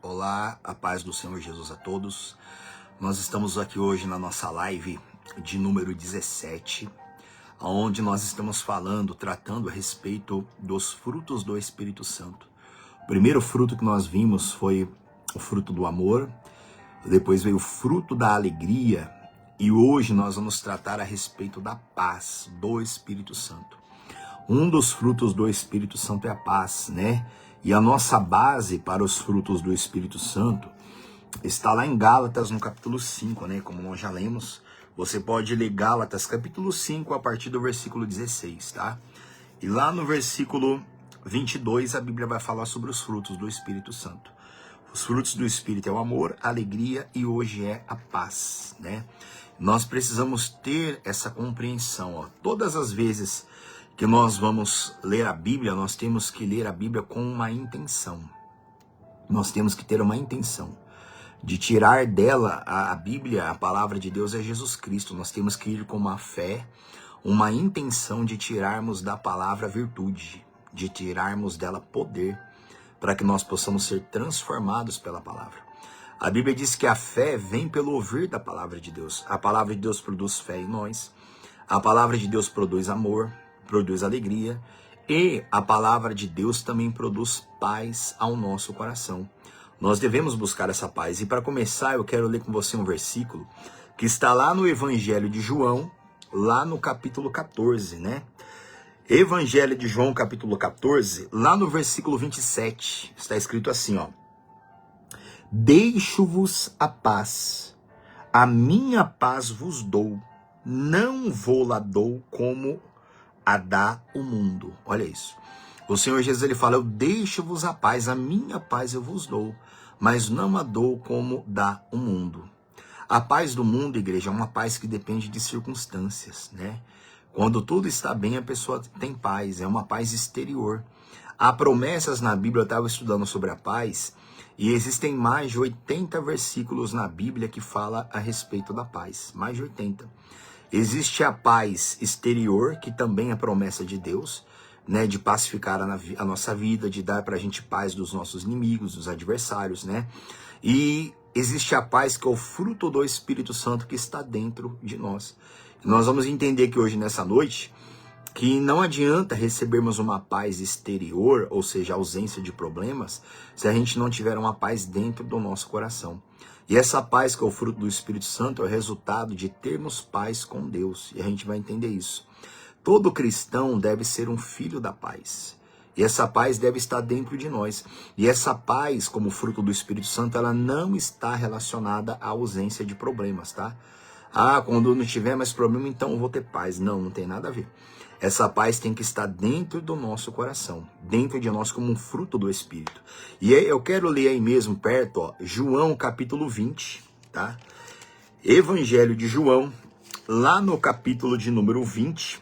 Olá, a paz do Senhor Jesus a todos. Nós estamos aqui hoje na nossa live de número 17, onde nós estamos tratando a respeito dos frutos do Espírito Santo. O primeiro fruto que nós vimos foi o fruto do amor, depois veio o fruto da alegria, e hoje nós vamos tratar a respeito da paz do Espírito Santo. Um dos frutos do Espírito Santo é a paz, né? E a nossa base para os frutos do Espírito Santo está lá em Gálatas, no capítulo 5, né? Como nós já lemos, você pode ler Gálatas, capítulo 5, a partir do versículo 16, tá? E lá no versículo 22, a Bíblia vai falar sobre os frutos do Espírito Santo. Os frutos do Espírito é o amor, a alegria e hoje é a paz, né? Nós precisamos ter essa compreensão, ó. Todas as vezes que nós vamos ler a Bíblia, nós temos que ler a Bíblia com uma intenção. Nós temos que ter uma intenção de tirar dela a Bíblia, a palavra de Deus é Jesus Cristo. Nós temos que ir com uma fé, uma intenção de tirarmos da palavra virtude, de tirarmos dela poder, para que nós possamos ser transformados pela palavra. A Bíblia diz que a fé vem pelo ouvir da palavra de Deus. A palavra de Deus produz fé em nós. A palavra de Deus produz amor, produz alegria, e a palavra de Deus também produz paz ao nosso coração. Nós devemos buscar essa paz. E para começar, eu quero ler com você um versículo que está lá no Evangelho de João, lá no capítulo 14, né? Evangelho de João, capítulo 14, lá no versículo 27, está escrito assim, ó: Deixo-vos a paz, a minha paz vos dou, não vou-la dou como a dá o mundo. Olha isso. O Senhor Jesus, ele fala, eu deixo-vos a paz, a minha paz eu vos dou, mas não a dou como dá o mundo. A paz do mundo, igreja, é uma paz que depende de circunstâncias, né? Quando tudo está bem, a pessoa tem paz, é uma paz exterior. Há promessas na Bíblia, eu estava estudando sobre a paz, e existem mais de 80 versículos na Bíblia que fala a respeito da paz, mais de 80. Existe a paz exterior, que também é promessa de Deus, né, de pacificar a nossa vida, de dar pra gente paz dos nossos inimigos, dos adversários, né? E existe a paz que é o fruto do Espírito Santo que está dentro de nós. Nós vamos entender que hoje, nessa noite, que não adianta recebermos uma paz exterior, ou seja, ausência de problemas, se a gente não tiver uma paz dentro do nosso coração. E essa paz que é o fruto do Espírito Santo é o resultado de termos paz com Deus. E a gente vai entender isso. Todo cristão deve ser um filho da paz. E essa paz deve estar dentro de nós. E essa paz, como fruto do Espírito Santo, ela não está relacionada à ausência de problemas, tá? Ah, quando não tiver mais problema, então eu vou ter paz. Não, não tem nada a ver. Essa paz tem que estar dentro do nosso coração, dentro de nós como um fruto do Espírito. E aí eu quero ler aí mesmo perto, ó, João capítulo 20, tá? Evangelho de João, lá no capítulo de número 20,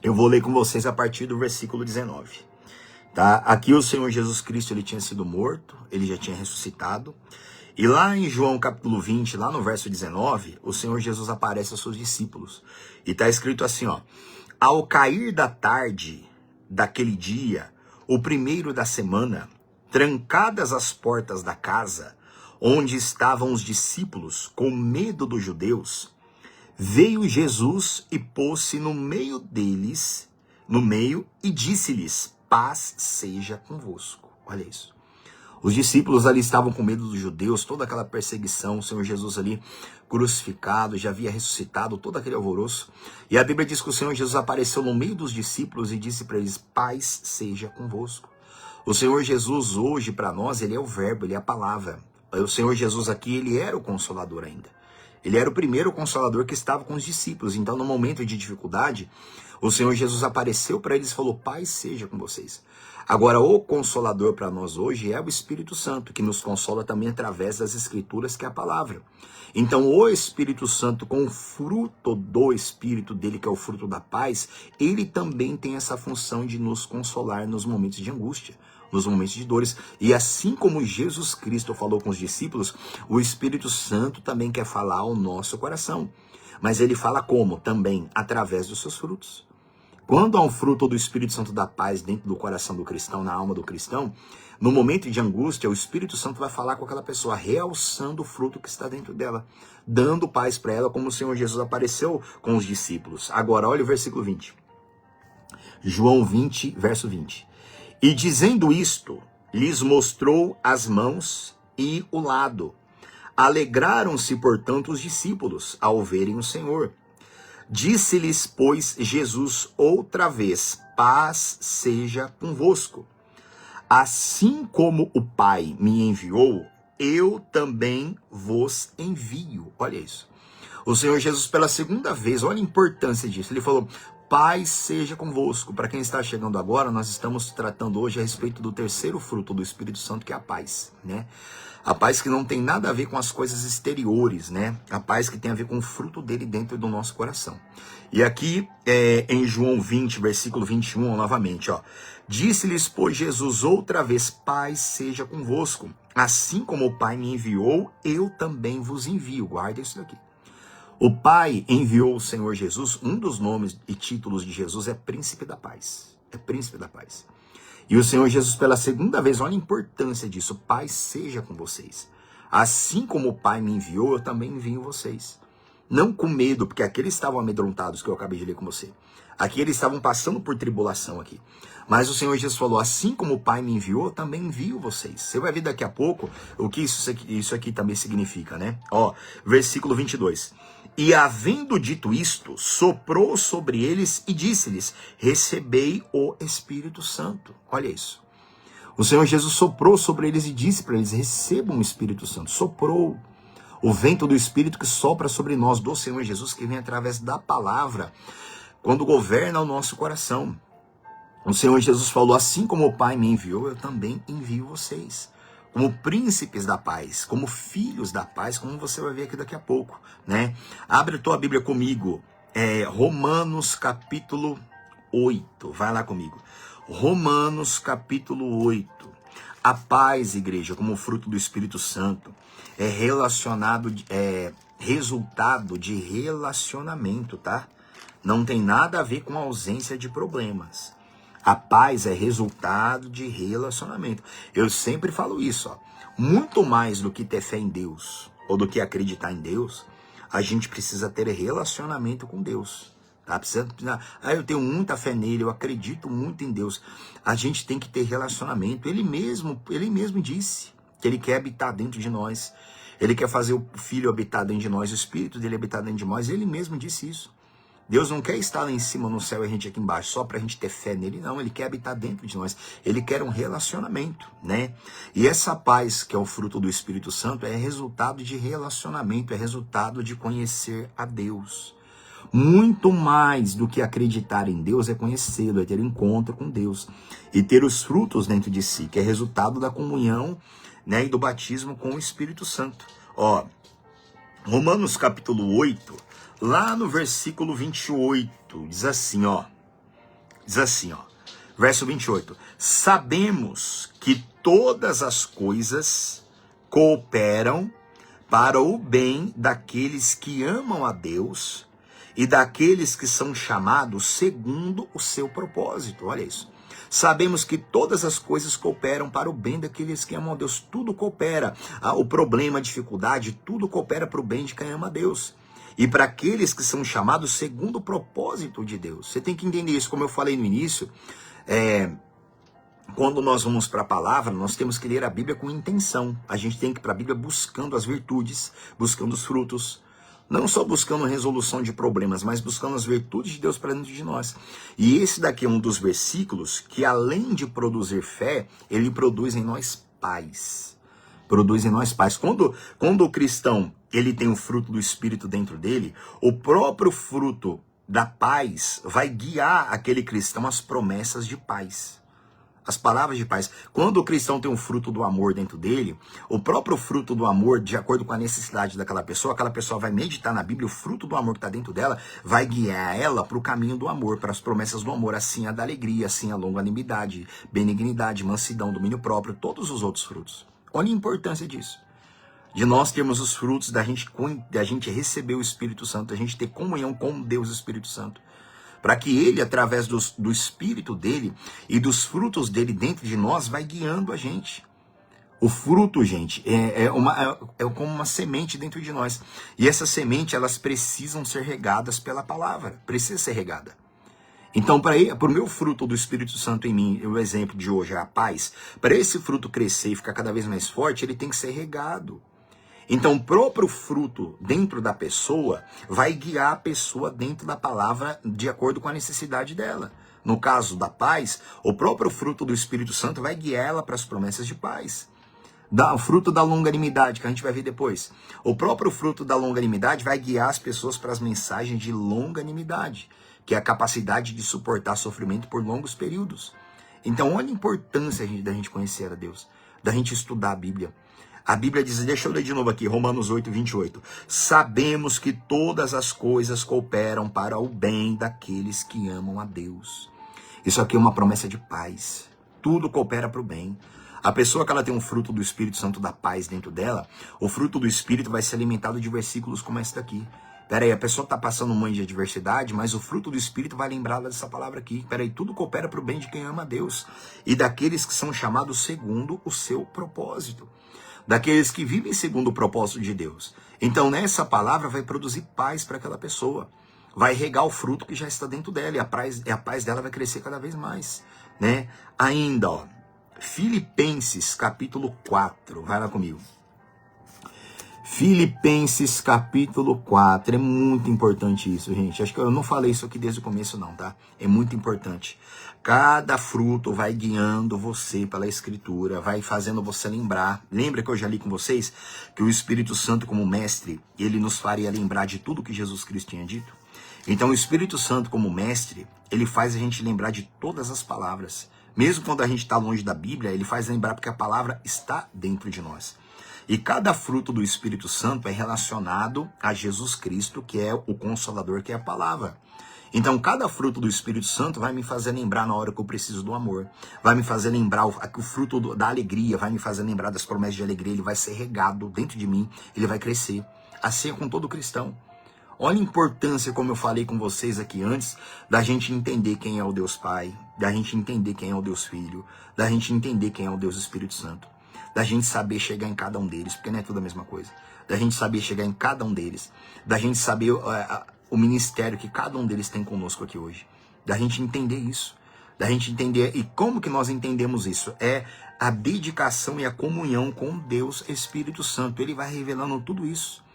eu vou ler com vocês a partir do versículo 19. Tá? Aqui o Senhor Jesus Cristo, ele tinha sido morto, ele já tinha ressuscitado. E lá em João capítulo 20, lá no verso 19, o Senhor Jesus aparece aos seus discípulos. E está escrito assim, ó: Ao cair da tarde daquele dia, o primeiro da semana, trancadas as portas da casa, onde estavam os discípulos, com medo dos judeus, veio Jesus e pôs-se no meio deles, e disse-lhes, paz seja convosco. Olha isso. Os discípulos ali estavam com medo dos judeus, toda aquela perseguição, o Senhor Jesus ali crucificado, já havia ressuscitado, todo aquele alvoroço. E a Bíblia diz que o Senhor Jesus apareceu no meio dos discípulos e disse para eles, paz seja convosco. O Senhor Jesus hoje para nós, ele é o verbo, ele é a palavra. O Senhor Jesus aqui, ele era o consolador ainda. Ele era o primeiro consolador que estava com os discípulos. Então, no momento de dificuldade, o Senhor Jesus apareceu para eles e falou, paz seja com vocês. Agora, o consolador para nós hoje é o Espírito Santo, que nos consola também através das Escrituras, que é a palavra. Então, o Espírito Santo, com o fruto do Espírito dele, que é o fruto da paz, ele também tem essa função de nos consolar nos momentos de angústia, nos momentos de dores. E assim como Jesus Cristo falou com os discípulos, o Espírito Santo também quer falar ao nosso coração. Mas ele fala como? Também através dos seus frutos. Quando há um fruto do Espírito Santo da paz dentro do coração do cristão, na alma do cristão, no momento de angústia, o Espírito Santo vai falar com aquela pessoa, realçando o fruto que está dentro dela, dando paz para ela, como o Senhor Jesus apareceu com os discípulos. Agora, olha o versículo 20. João 20, verso 20. E dizendo isto, lhes mostrou as mãos e o lado. Alegraram-se, portanto, os discípulos ao verem o Senhor. Disse-lhes, pois, Jesus outra vez, paz seja convosco. Assim como o Pai me enviou, eu também vos envio. Olha isso. O Senhor Jesus, pela segunda vez, olha a importância disso. Ele falou, paz seja convosco. Para quem está chegando agora, nós estamos tratando hoje a respeito do terceiro fruto do Espírito Santo, que é a paz, né? A paz que não tem nada a ver com as coisas exteriores, né? A paz que tem a ver com o fruto dele dentro do nosso coração. E aqui, em João 20, versículo 21, novamente, ó. Disse-lhes, pois, Jesus outra vez, paz seja convosco. Assim como o Pai me enviou, eu também vos envio. Guarda isso daqui. O Pai enviou o Senhor Jesus, um dos nomes e títulos de Jesus é Príncipe da Paz. É Príncipe da Paz. E o Senhor Jesus, pela segunda vez, olha a importância disso. Paz seja com vocês. Assim como o Pai me enviou, eu também envio vocês. Não com medo, porque aqui eles estavam amedrontados, que eu acabei de ler com você. Aqui eles estavam passando por tribulação aqui. Mas o Senhor Jesus falou, assim como o Pai me enviou, eu também envio vocês. Você vai ver daqui a pouco o que isso aqui também significa, né? Ó, versículo 22. E havendo dito isto, soprou sobre eles e disse-lhes, recebei o Espírito Santo. Olha isso. O Senhor Jesus soprou sobre eles e disse para eles, recebam o Espírito Santo. Soprou o vento do Espírito que sopra sobre nós, do Senhor Jesus, que vem através da palavra, quando governa o nosso coração. O Senhor Jesus falou, assim como o Pai me enviou, eu também envio vocês. Como príncipes da paz, como filhos da paz, como você vai ver aqui daqui a pouco, né? Abre a tua Bíblia comigo, Romanos capítulo 8, vai lá comigo. Romanos capítulo 8. A paz, igreja, como fruto do Espírito Santo, é resultado de relacionamento, tá? Não tem nada a ver com a ausência de problemas. A paz é resultado de relacionamento. Eu sempre falo isso, ó. Muito mais do que ter fé em Deus, ou do que acreditar em Deus, a gente precisa ter relacionamento com Deus. Tá? Eu tenho muita fé nele, eu acredito muito em Deus. A gente tem que ter relacionamento. Ele mesmo disse que ele quer habitar dentro de nós. Ele quer fazer o Filho habitar dentro de nós, o Espírito dele habitar dentro de nós. Ele mesmo disse isso. Deus não quer estar lá em cima no céu e a gente aqui embaixo só para a gente ter fé nele, não. Ele quer habitar dentro de nós. Ele quer um relacionamento, né? E essa paz, que é o fruto do Espírito Santo, é resultado de relacionamento, é resultado de conhecer a Deus. Muito mais do que acreditar em Deus é conhecê-lo, é ter encontro com Deus. E ter os frutos dentro de si, que é resultado da comunhão, né, e do batismo com o Espírito Santo. Ó, Romanos capítulo 8... lá no versículo 28, diz assim, ó, verso 28, sabemos que todas as coisas cooperam para o bem daqueles que amam a Deus e daqueles que são chamados segundo o seu propósito, olha isso. Sabemos que todas as coisas cooperam para o bem daqueles que amam a Deus, tudo coopera, o problema, a dificuldade, tudo coopera para o bem de quem ama a Deus. E para aqueles que são chamados segundo o propósito de Deus. Você tem que entender isso, como eu falei no início, quando nós vamos para a palavra, nós temos que ler a Bíblia com intenção. A gente tem que ir para a Bíblia buscando as virtudes, buscando os frutos. Não só buscando a resolução de problemas, mas buscando as virtudes de Deus para dentro de nós. E esse daqui é um dos versículos que, além de produzir fé, ele produz em nós paz. Produz em nós paz. Quando o cristão ele tem o fruto do Espírito dentro dele, o próprio fruto da paz vai guiar aquele cristão às promessas de paz. As palavras de paz. Quando o cristão tem um fruto do amor dentro dele, o próprio fruto do amor, de acordo com a necessidade daquela pessoa vai meditar na Bíblia, o fruto do amor que está dentro dela vai guiar ela para o caminho do amor, para as promessas do amor, assim a da alegria, assim a longanimidade, benignidade, mansidão, domínio próprio, todos os outros frutos. Olha a importância disso. De nós termos os frutos, da gente receber o Espírito Santo, da gente ter comunhão com Deus, o Espírito Santo. para que ele, através do Espírito dele e dos frutos dele dentro de nós, vai guiando a gente. O fruto, gente, é como uma semente dentro de nós. E essa semente, elas precisam ser regadas pela palavra. Precisa ser regada. Então, para o meu fruto do Espírito Santo em mim, o exemplo de hoje é a paz, para esse fruto crescer e ficar cada vez mais forte, ele tem que ser regado. Então, o próprio fruto dentro da pessoa vai guiar a pessoa dentro da palavra de acordo com a necessidade dela. No caso da paz, o próprio fruto do Espírito Santo vai guiar ela para as promessas de paz. O fruto da longanimidade, que a gente vai ver depois. O próprio fruto da longanimidade vai guiar as pessoas para as mensagens de longanimidade, que é a capacidade de suportar sofrimento por longos períodos. Então, olha a importância da gente conhecer a Deus, da gente estudar a Bíblia. A Bíblia diz, deixa eu ler de novo aqui, Romanos 8, 28. Sabemos que todas as coisas cooperam para o bem daqueles que amam a Deus. Isso aqui é uma promessa de paz. Tudo coopera para o bem. A pessoa que ela tem um fruto do Espírito Santo da paz dentro dela, o fruto do Espírito vai ser alimentado de versículos como esse daqui. Peraí, a pessoa está passando um monte de adversidade, mas o fruto do Espírito vai lembrá-la dessa palavra aqui. Peraí, tudo coopera para o bem de quem ama a Deus e daqueles que são chamados segundo o seu propósito. Daqueles que vivem segundo o propósito de Deus. Então, nessa palavra vai produzir paz para aquela pessoa. Vai regar o fruto que já está dentro dela e a paz dela vai crescer cada vez mais, né? Ainda, ó, Filipenses capítulo 4, vai lá comigo. Filipenses capítulo 4, é muito importante isso, gente. Acho que eu não falei isso aqui desde o começo não, tá? É muito importante. Cada fruto vai guiando você pela Escritura, vai fazendo você lembrar. Lembra que eu já li com vocês que o Espírito Santo como mestre, ele nos faria lembrar de tudo que Jesus Cristo tinha dito? Então o Espírito Santo como mestre, ele faz a gente lembrar de todas as palavras. Mesmo quando a gente está longe da Bíblia, ele faz lembrar porque a palavra está dentro de nós. E cada fruto do Espírito Santo é relacionado a Jesus Cristo, que é o Consolador, que é a palavra. Então, cada fruto do Espírito Santo vai me fazer lembrar na hora que eu preciso do amor. Vai me fazer lembrar o fruto da alegria, vai me fazer lembrar das promessas de alegria. Ele vai ser regado dentro de mim, ele vai crescer. Assim é com todo cristão. Olha a importância, como eu falei com vocês aqui antes, da gente entender quem é o Deus Pai, da gente entender quem é o Deus Filho, da gente entender quem é o Deus Espírito Santo, da gente saber chegar em cada um deles, porque não é tudo a mesma coisa, da gente saber chegar em cada um deles, da gente saber o ministério que cada um deles tem conosco aqui hoje, da gente entender isso, da gente entender, e como que nós entendemos isso? É a dedicação e a comunhão com Deus Espírito Santo, ele vai revelando tudo isso.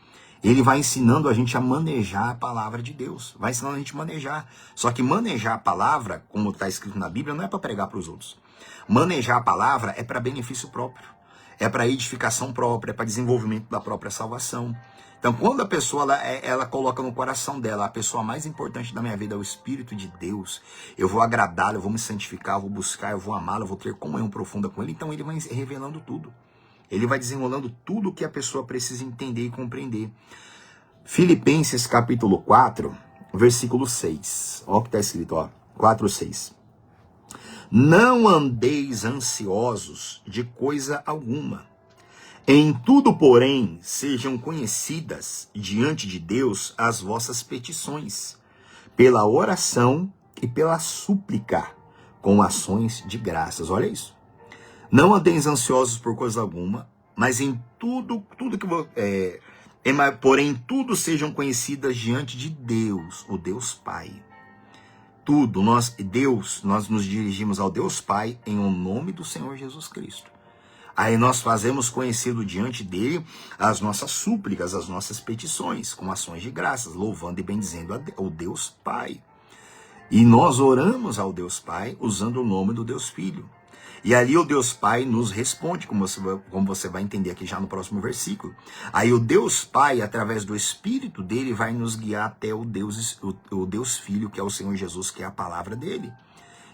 Ele vai ensinando a gente a manejar a palavra de Deus. Vai ensinando a gente a manejar. Só que manejar a palavra, como está escrito na Bíblia, não é para pregar para os outros. Manejar a palavra é para benefício próprio. É para edificação própria, é para desenvolvimento da própria salvação. Então, quando a pessoa ela coloca no coração dela, a pessoa mais importante da minha vida é o Espírito de Deus, eu vou agradá-lo, eu vou me santificar, eu vou buscar, eu vou amá-lo, eu vou ter comunhão profunda com ele. Então, ele vai revelando tudo. Ele vai desenrolando tudo o que a pessoa precisa entender e compreender. Filipenses capítulo 4, versículo 6. Olha o que está escrito, ó, 4, 6. Não andeis ansiosos de coisa alguma. Em tudo, porém, sejam conhecidas diante de Deus as vossas petições, pela oração e pela súplica, com ações de graças. Olha isso. Não andeis ansiosos por coisa alguma, mas em tudo que porém tudo sejam conhecidas diante de Deus, o Deus Pai. Tudo, nós nos dirigimos ao Deus Pai em o nome do Senhor Jesus Cristo. Aí nós fazemos conhecido diante dele as nossas súplicas, as nossas petições, com ações de graças, louvando e bendizendo ao Deus Pai. E nós oramos ao Deus Pai usando o nome do Deus Filho. E ali o Deus Pai nos responde, como você vai entender aqui já no próximo versículo. Aí o Deus Pai, através do Espírito dele, vai nos guiar até o Deus Filho, que é o Senhor Jesus, que é a palavra dele.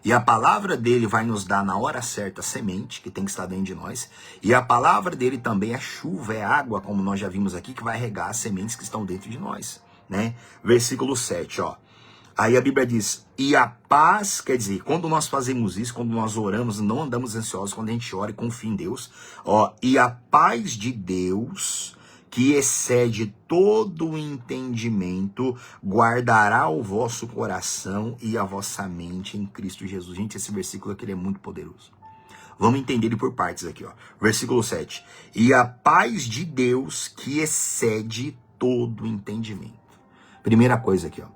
E a palavra dele vai nos dar na hora certa a semente, que tem que estar dentro de nós. E a palavra dele também é chuva, é água, como nós já vimos aqui, que vai regar as sementes que estão dentro de nós, né? Versículo 7, ó. Aí a Bíblia diz, e a paz, quer dizer, quando nós fazemos isso, quando nós oramos, não andamos ansiosos, quando a gente ora e confia em Deus, ó, e a paz de Deus, que excede todo o entendimento, guardará o vosso coração e a vossa mente em Cristo Jesus. Gente, esse versículo aqui ele é muito poderoso. Vamos entender ele por partes aqui, ó. Versículo 7. E a paz de Deus que excede todo o entendimento. Primeira coisa aqui, ó.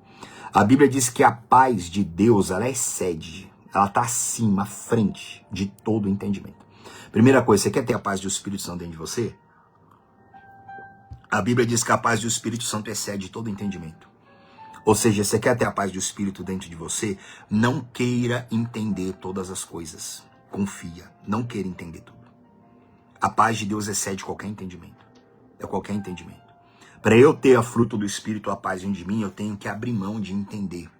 A Bíblia diz que a paz de Deus, ela excede, ela está acima, à frente de todo o entendimento. Primeira coisa, você quer ter a paz do Espírito Santo dentro de você? A Bíblia diz que a paz do Espírito Santo excede todo o entendimento. Ou seja, você quer ter a paz do Espírito dentro de você? Não queira entender todas as coisas. Confia, não queira entender tudo. A paz de Deus excede qualquer entendimento. É qualquer entendimento. Para eu ter a fruto do Espírito, a paz dentro de mim, eu tenho que abrir mão de entender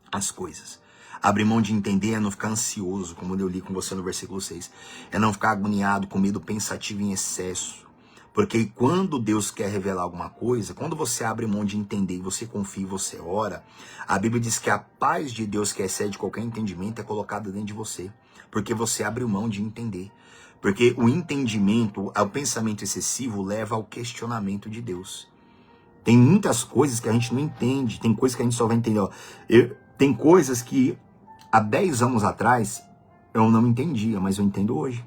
as coisas. Abrir mão de entender é não ficar ansioso, como eu li com você no versículo 6. É não ficar agoniado, com medo pensativo em excesso. Porque quando Deus quer revelar alguma coisa, quando você abre mão de entender, você confia e você ora, a Bíblia diz que a paz de Deus que excede qualquer entendimento é colocada dentro de você. Porque você abre mão de entender. Porque o entendimento, o pensamento excessivo leva ao questionamento de Deus. Tem muitas coisas que a gente não entende, tem coisas que a gente só vai entender. Ó. Tem coisas que há 10 anos atrás eu não entendia, mas eu entendo hoje.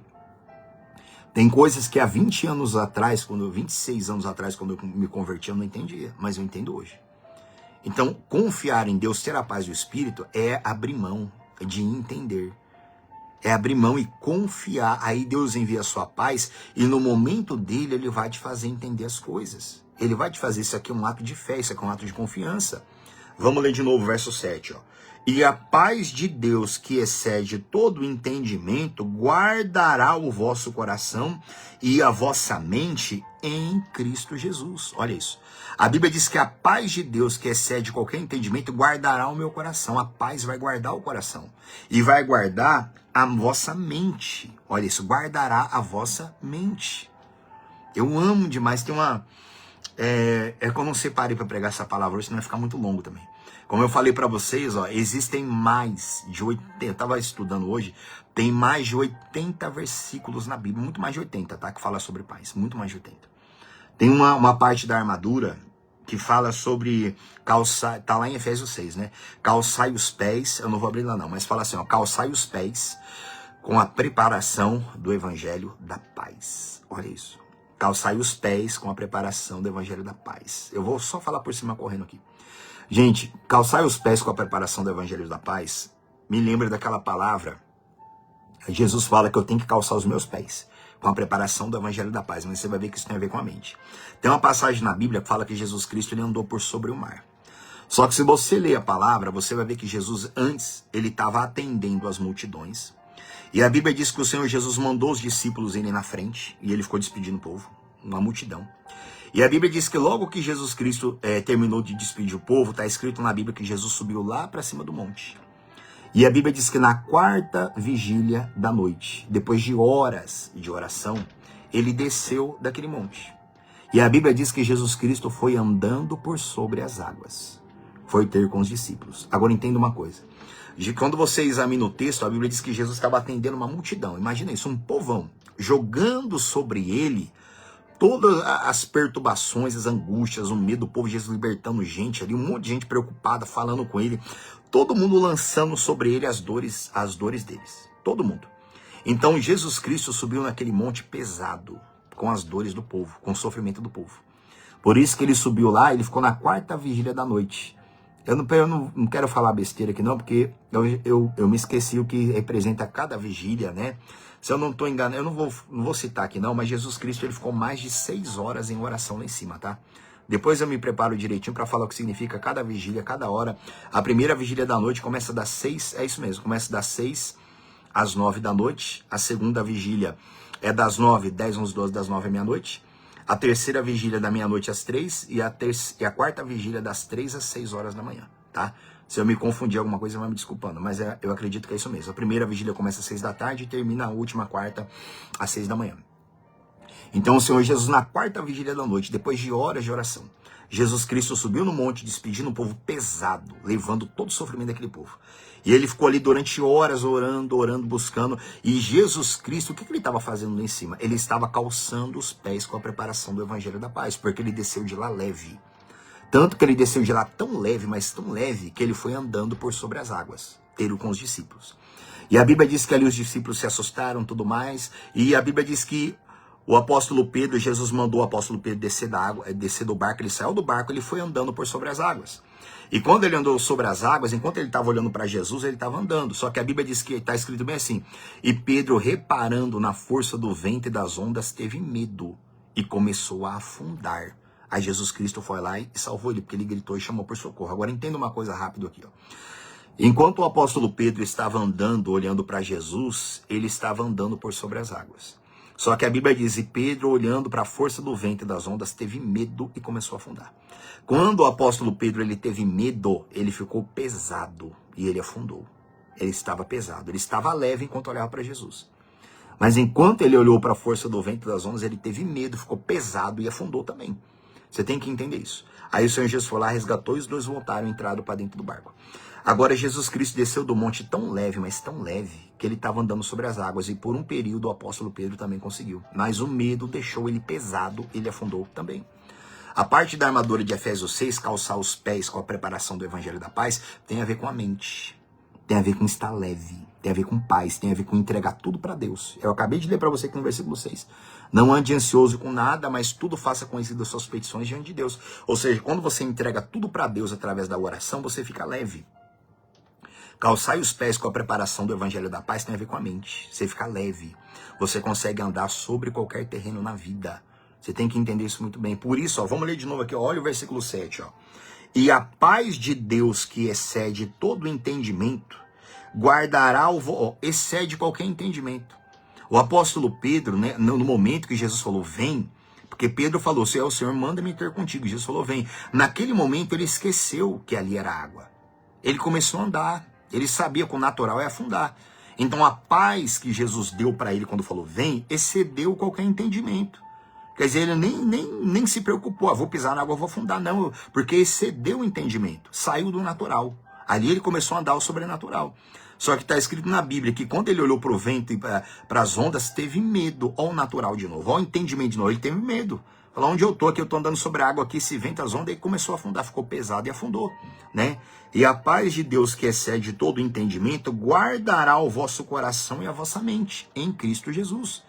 Tem coisas que há 20 anos atrás, 26 anos atrás, quando eu me converti, eu não entendia, mas eu entendo hoje. Então, confiar em Deus, ter a paz do Espírito, é abrir mão de entender. É abrir mão e confiar. Aí Deus envia a sua paz e no momento dele, ele vai te fazer entender as coisas. Ele vai te fazer, isso aqui é um ato de fé, isso aqui é um ato de confiança. Vamos ler de novo o verso 7, ó. E a paz de Deus, que excede todo o entendimento, guardará o vosso coração e a vossa mente em Cristo Jesus. Olha isso. A Bíblia diz que a paz de Deus, que excede qualquer entendimento, guardará o meu coração. A paz vai guardar o coração. E vai guardar a vossa mente. Olha isso, guardará a vossa mente. Eu amo demais. Tem uma... que eu não separei para pregar essa palavra hoje, senão vai ficar muito longo também. Como eu falei para vocês, ó, existem mais de 80, eu estava estudando hoje, tem mais de 80 versículos na Bíblia, muito mais de 80, tá? Que fala sobre paz, muito mais de 80. Tem uma parte da armadura que fala sobre calçar, tá lá em Efésios 6, né? Calçai os pés, eu não vou abrir lá não, mas fala assim, ó, calçai os pés com a preparação do evangelho da paz. Olha isso. Calçai os pés com a preparação do evangelho da paz. Eu vou só falar por cima correndo aqui. Gente, calçai os pés com a preparação do evangelho da paz, me lembra daquela palavra, Jesus fala que eu tenho que calçar os meus pés com a preparação do evangelho da paz, mas você vai ver que isso tem a ver com a mente. Tem uma passagem na Bíblia que fala que Jesus Cristo ele andou por sobre o mar. Só que se você ler a palavra, você vai ver que Jesus antes, ele estava atendendo as multidões. E a Bíblia diz que o Senhor Jesus mandou os discípulos irem na frente, e ele ficou despedindo o povo, uma multidão. E a Bíblia diz que logo que Jesus Cristo terminou de despedir o povo, está escrito na Bíblia que Jesus subiu lá para cima do monte. E a Bíblia diz que na quarta vigília da noite, depois de horas de oração, ele desceu daquele monte. E a Bíblia diz que Jesus Cristo foi andando por sobre as águas. Foi ter com os discípulos. Agora entenda uma coisa. Quando você examina o texto, a Bíblia diz que Jesus estava atendendo uma multidão. Imagina isso, um povão, jogando sobre ele todas as perturbações, as angústias, o medo do povo, Jesus libertando gente ali, um monte de gente preocupada, falando com ele, todo mundo lançando sobre ele as dores deles, todo mundo. Então Jesus Cristo subiu naquele monte pesado, com as dores do povo, com o sofrimento do povo. Por isso que ele subiu lá, ele ficou na quarta vigília da noite. Eu não quero falar besteira aqui não, porque eu me esqueci o que representa cada vigília, né? Se eu não estou enganado, eu não vou citar aqui não, mas Jesus Cristo ele ficou mais de 6 horas em oração lá em cima, tá? Depois eu me preparo direitinho para falar o que significa cada vigília, cada hora. A primeira vigília da noite começa das 6, é isso mesmo, começa das 6 às 9 da noite. A segunda vigília é das 9, 10, 11, 12, das 9 à meia-noite. A terceira vigília da meia-noite às 3 e a quarta vigília das 3 às 6 horas da manhã, tá? Se eu me confundir alguma coisa, vai me desculpando, mas eu acredito que é isso mesmo. A primeira vigília começa às 6 da tarde e termina a última quarta às 6 da manhã. Então o Senhor Jesus, na quarta vigília da noite, depois de horas de oração, Jesus Cristo subiu no monte, despedindo um povo pesado, levando todo o sofrimento daquele povo. E ele ficou ali durante horas orando, buscando. E Jesus Cristo, o que ele estava fazendo lá em cima? Ele estava calçando os pés com a preparação do Evangelho da Paz, porque ele desceu de lá leve. Tanto que ele desceu de lá tão leve, mas tão leve, que ele foi andando por sobre as águas, tendo com os discípulos. E a Bíblia diz que ali os discípulos se assustaram, tudo mais. E a Bíblia diz que o apóstolo Pedro, Jesus mandou o apóstolo Pedro descer do barco, ele saiu do barco, ele foi andando por sobre as águas. E quando ele andou sobre as águas, enquanto ele estava olhando para Jesus, ele estava andando. Só que a Bíblia diz que está escrito bem assim: e Pedro, reparando na força do vento e das ondas, teve medo e começou a afundar. Aí Jesus Cristo foi lá e salvou ele, porque ele gritou e chamou por socorro. Agora entenda uma coisa rápido aqui, ó. Enquanto o apóstolo Pedro estava andando, olhando para Jesus, ele estava andando por sobre as águas. Só que a Bíblia diz, e Pedro, olhando para a força do vento e das ondas, teve medo e começou a afundar. Quando o apóstolo Pedro ele teve medo, ele ficou pesado e ele afundou. Ele estava pesado, ele estava leve enquanto olhava para Jesus. Mas enquanto ele olhou para a força do vento e das ondas, ele teve medo, ficou pesado e afundou também. Você tem que entender isso. Aí o Senhor Jesus foi lá, resgatou e os dois voltaram e entraram para dentro do barco. Agora Jesus Cristo desceu do monte tão leve, mas tão leve, que ele estava andando sobre as águas. E por um período o apóstolo Pedro também conseguiu. Mas o medo deixou ele pesado, ele afundou também. A parte da armadura de Efésios 6, calçar os pés com a preparação do Evangelho da Paz, tem a ver com a mente. Tem a ver com estar leve, tem a ver com paz, tem a ver com entregar tudo para Deus. Eu acabei de ler para você aqui no versículo 6. Não ande ansioso com nada, mas tudo faça conhecido as suas petições diante de Deus. Ou seja, quando você entrega tudo para Deus através da oração, você fica leve. Calçar os pés com a preparação do Evangelho da Paz tem a ver com a mente. Você fica leve. Você consegue andar sobre qualquer terreno na vida. Você tem que entender isso muito bem. Por isso, ó, vamos ler de novo aqui. Ó, olha o versículo 7. Ó. E a paz de Deus, que excede todo entendimento, guardará excede qualquer entendimento. O apóstolo Pedro, né, no momento que Jesus falou, vem, porque Pedro falou, se é o Senhor, manda-me ter contigo. Jesus falou, vem. Naquele momento ele esqueceu que ali era água. Ele começou a andar. Ele sabia que o natural é afundar. Então a paz que Jesus deu para ele quando falou, vem, excedeu qualquer entendimento. Quer dizer, ele nem se preocupou, vou pisar na água, vou afundar, não, porque excedeu o entendimento, saiu do natural. Ali ele começou a andar o sobrenatural. Só que está escrito na Bíblia que quando ele olhou para o vento e para as ondas, teve medo. Olha o natural de novo, olha o entendimento de novo, ele teve medo. Falou, onde eu tô aqui, eu tô andando sobre a água aqui, esse vento, as ondas, ele começou a afundar, ficou pesado e afundou, né? E a paz de Deus, que excede todo entendimento, guardará o vosso coração e a vossa mente em Cristo Jesus.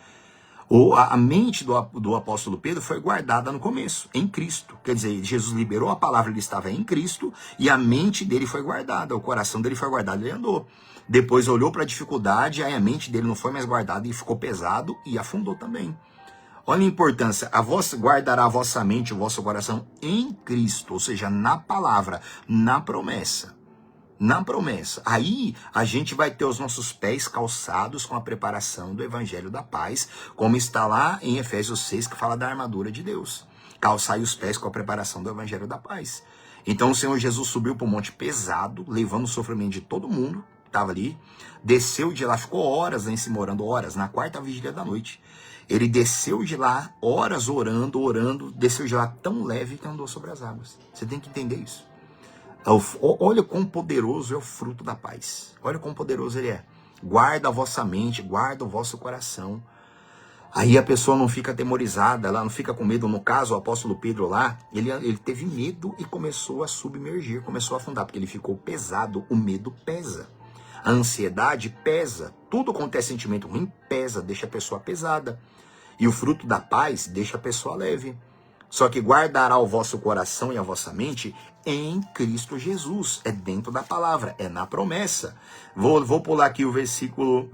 A mente do apóstolo Pedro foi guardada no começo, em Cristo. Quer dizer, Jesus liberou a palavra, ele estava em Cristo, e a mente dele foi guardada, o coração dele foi guardado, ele andou. Depois olhou para a dificuldade, aí a mente dele não foi mais guardada e ficou pesado e afundou também. Olha a importância, guardará a vossa mente, o vosso coração em Cristo, ou seja, na palavra, na promessa. Na promessa. Aí a gente vai ter os nossos pés calçados com a preparação do Evangelho da Paz, como está lá em Efésios 6, que fala da armadura de Deus. Calçai os pés com a preparação do Evangelho da Paz. Então o Senhor Jesus subiu para o monte pesado, levando o sofrimento de todo mundo, estava ali, desceu de lá, ficou horas em cima, orando horas, na quarta vigília da noite. Ele desceu de lá, horas orando, desceu de lá tão leve que andou sobre as águas. Você tem que entender isso. Olha quão poderoso é o fruto da paz. Olha quão poderoso ele é. Guarda a vossa mente, guarda o vosso coração. Aí a pessoa não fica atemorizada, ela não fica com medo. No caso, o apóstolo Pedro lá, ele teve medo e começou a submergir, começou a afundar, porque ele ficou pesado. O medo pesa. A ansiedade pesa. Tudo acontece, sentimento ruim pesa, deixa a pessoa pesada. E o fruto da paz deixa a pessoa leve. Só que guardará o vosso coração e a vossa mente em Cristo Jesus. É dentro da palavra, é na promessa. Vou pular aqui o versículo,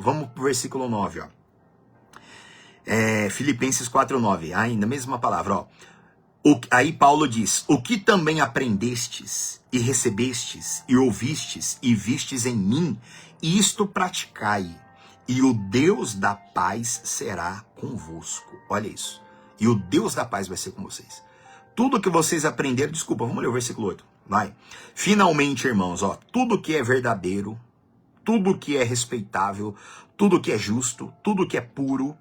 vamos pro versículo 9, ó. Filipenses 4:9, ainda a mesma palavra, ó. Aí Paulo diz, o que também aprendestes e recebestes e ouvistes e vistes em mim, isto praticai, e o Deus da paz será convosco. Olha isso. E o Deus da paz vai ser com vocês. Tudo que vocês aprenderam, desculpa, vamos ler o versículo 8. Vai. Finalmente, irmãos, ó, tudo que é verdadeiro, tudo que é respeitável, tudo que é justo, tudo que é puro,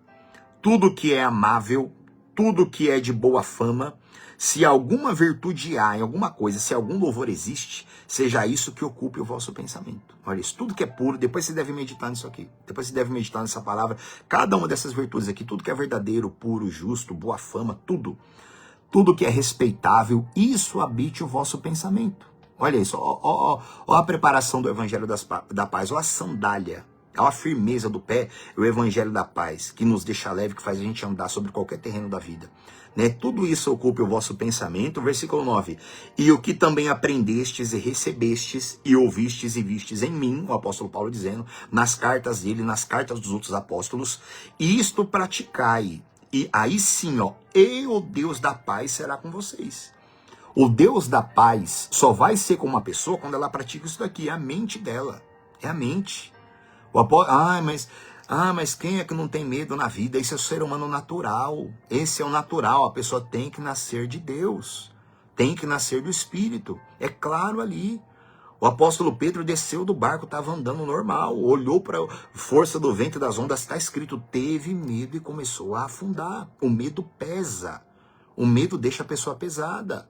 tudo que é amável, tudo que é de boa fama, se alguma virtude há em alguma coisa, se algum louvor existe, seja isso que ocupe o vosso pensamento. Olha isso, tudo que é puro, depois você deve meditar nisso aqui. Depois você deve meditar nessa palavra, cada uma dessas virtudes aqui, tudo que é verdadeiro, puro, justo, boa fama, tudo que é respeitável, isso habite o vosso pensamento. Olha isso, ó a preparação do Evangelho da Paz, ó a sandália, ó a firmeza do pé, o Evangelho da Paz, que nos deixa leve, que faz a gente andar sobre qualquer terreno da vida. Né? Tudo isso ocupe o vosso pensamento. Versículo 9. E o que também aprendestes e recebestes e ouvistes e vistes em mim, o apóstolo Paulo dizendo, nas cartas dele, nas cartas dos outros apóstolos, isto praticai. E aí sim, ó, e o Deus da paz será com vocês. O Deus da paz só vai ser com uma pessoa quando ela pratica isso daqui, é a mente dela, é a mente. Mas quem é que não tem medo na vida? Esse é o ser humano natural. Esse é o natural. A pessoa tem que nascer de Deus. Tem que nascer do Espírito. É claro ali. O apóstolo Pedro desceu do barco, estava andando normal. Olhou para a força do vento e das ondas. Está escrito, teve medo e começou a afundar. O medo pesa. O medo deixa a pessoa pesada.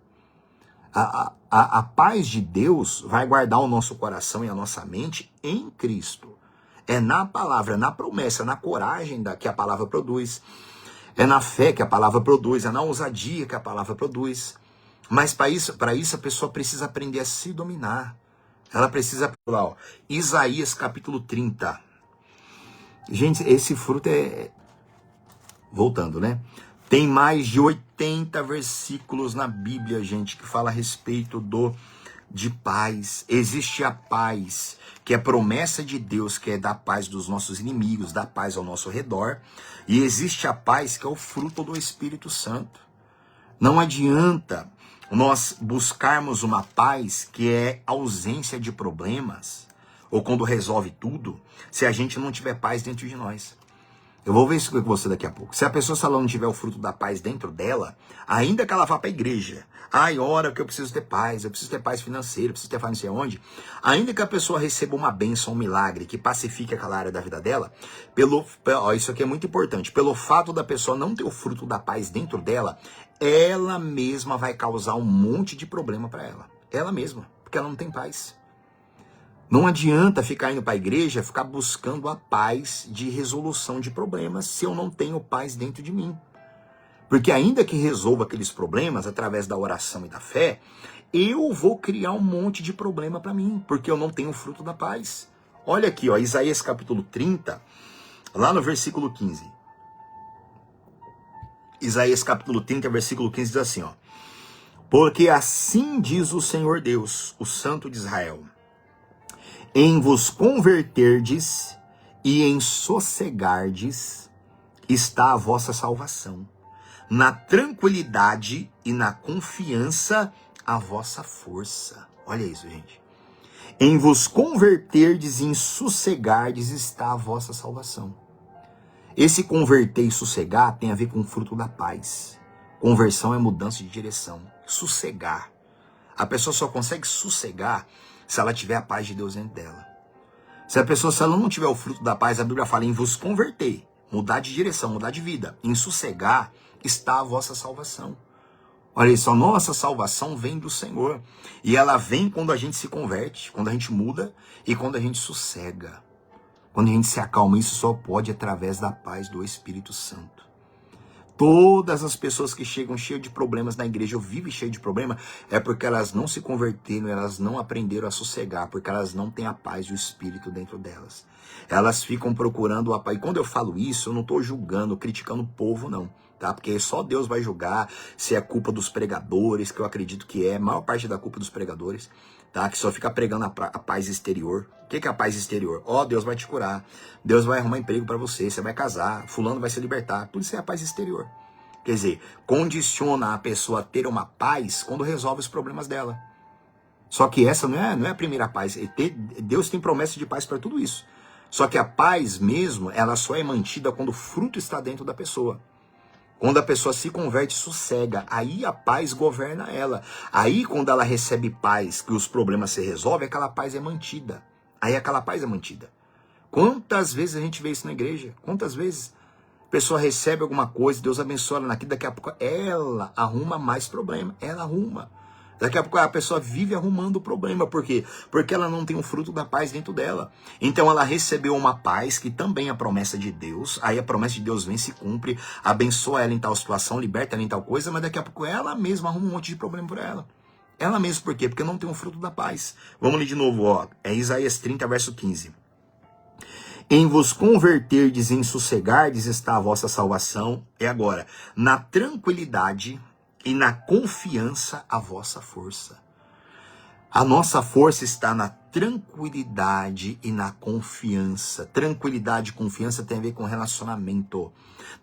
A paz de Deus vai guardar o nosso coração e a nossa mente em Cristo. É na palavra, é na promessa, é na coragem que a palavra produz. É na fé que a palavra produz, é na ousadia que a palavra produz. Mas para isso a pessoa precisa aprender a se dominar. Ela precisa, ó, Isaías capítulo 30. Gente, esse fruto é... Voltando, né? Tem mais de 80 versículos na Bíblia, gente, que fala a respeito de paz. Existe a paz, que é promessa de Deus, que é da paz dos nossos inimigos, da paz ao nosso redor. E existe a paz, que é o fruto do Espírito Santo. Não adianta nós buscarmos uma paz que é ausência de problemas, ou quando resolve tudo, se a gente não tiver paz dentro de nós. Eu vou ver isso com você daqui a pouco. Se a pessoa, se ela não tiver o fruto da paz dentro dela, ainda que ela vá para a igreja, ora que eu preciso ter paz financeira, eu preciso ter paz não sei onde, ainda que a pessoa receba uma bênção, um milagre, que pacifique aquela área da vida dela, isso aqui é muito importante, pelo fato da pessoa não ter o fruto da paz dentro dela, ela mesma vai causar um monte de problema para ela. Ela mesma, porque ela não tem paz. Não adianta ficar indo para a igreja, ficar buscando a paz de resolução de problemas se eu não tenho paz dentro de mim. Porque ainda que resolva aqueles problemas através da oração e da fé, eu vou criar um monte de problema para mim, porque eu não tenho o fruto da paz. Olha aqui, ó, Isaías capítulo 30, lá no versículo 15. Isaías capítulo 30, versículo 15 diz assim, ó. Porque assim diz o Senhor Deus, o Santo de Israel, em vos converterdes e em sossegardes está a vossa salvação. Na tranquilidade e na confiança a vossa força. Olha isso, gente. Em vos converterdes e em sossegardes está a vossa salvação. Esse converter e sossegar tem a ver com o fruto da paz. Conversão é mudança de direção. Sossegar. A pessoa só consegue sossegar se ela tiver a paz de Deus dentro dela. Se ela não tiver o fruto da paz, a Bíblia fala em vos converter, mudar de direção, mudar de vida. Em sossegar está a vossa salvação. Olha isso, a nossa salvação vem do Senhor. E ela vem quando a gente se converte, quando a gente muda e quando a gente sossega. Quando a gente se acalma, isso só pode através da paz do Espírito Santo. Todas as pessoas que chegam cheias de problemas na igreja, ou vivem cheias de problema, é porque elas não se converteram, elas não aprenderam a sossegar, porque elas não têm a paz do Espírito dentro delas. Elas ficam procurando a paz. E quando eu falo isso, eu não estou julgando, criticando o povo, não. Tá? Porque só Deus vai julgar se é culpa dos pregadores, que eu acredito que é, a maior parte da culpa dos pregadores, tá? Que só fica pregando a paz exterior. O que é a paz exterior? Deus vai te curar, Deus vai arrumar emprego para você, você vai casar, fulano vai se libertar. Tudo isso é a paz exterior. Quer dizer, condiciona a pessoa a ter uma paz quando resolve os problemas dela. Só que essa não é a primeira paz. Deus tem promessa de paz para tudo isso. Só que a paz mesmo, ela só é mantida quando o fruto está dentro da pessoa. Quando a pessoa se converte, sossega, aí a paz governa ela. Aí quando ela recebe paz, que os problemas se resolvem, aquela paz é mantida. Aí aquela paz é mantida. Quantas vezes a gente vê isso na igreja? Quantas vezes? A pessoa recebe alguma coisa, Deus abençoa ela naquilo, daqui a pouco ela arruma mais problema, ela arruma. Daqui a pouco a pessoa vive arrumando o problema. Por quê? Porque ela não tem o fruto da paz dentro dela. Então ela recebeu uma paz que também é a promessa de Deus. Aí a promessa de Deus vem, se cumpre, abençoa ela em tal situação, liberta ela em tal coisa, mas daqui a pouco ela mesma arruma um monte de problema por ela. Ela mesma, por quê? Porque não tem o fruto da paz. Vamos ler de novo, ó. É Isaías 30, verso 15. Em vos converterdes, em sossegardes está a vossa salvação. É agora, na tranquilidade e na confiança a vossa força. A nossa força está na tranquilidade e na confiança. Tranquilidade e confiança tem a ver com relacionamento.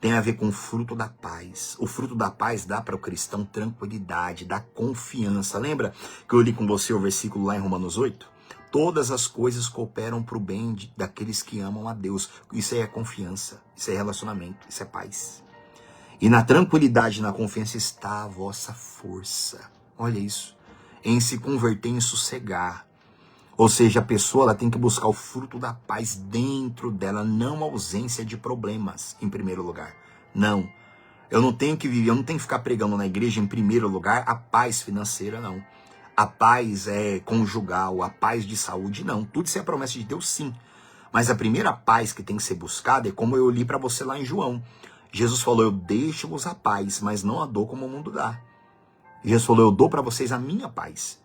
Tem a ver com o fruto da paz. O fruto da paz dá para o cristão tranquilidade, dá confiança. Lembra que eu li com você o versículo lá em Romanos 8? Todas as coisas cooperam para o bem daqueles que amam a Deus. Isso aí é confiança, isso é relacionamento, isso é paz. E na tranquilidade e na confiança está a vossa força. Olha isso. Em se converter, em sossegar. Ou seja, a pessoa ela tem que buscar o fruto da paz dentro dela, não a ausência de problemas, em primeiro lugar. Não. Eu não tenho que viver, eu não tenho que ficar pregando na igreja, em primeiro lugar, a paz financeira, não. A paz é conjugal, a paz de saúde, não. Tudo isso é promessa de Deus, sim. Mas a primeira paz que tem que ser buscada é como eu li para você lá em João. Jesus falou, eu deixo-vos a paz, mas não a dou como o mundo dá. Jesus falou, eu dou para vocês a minha paz.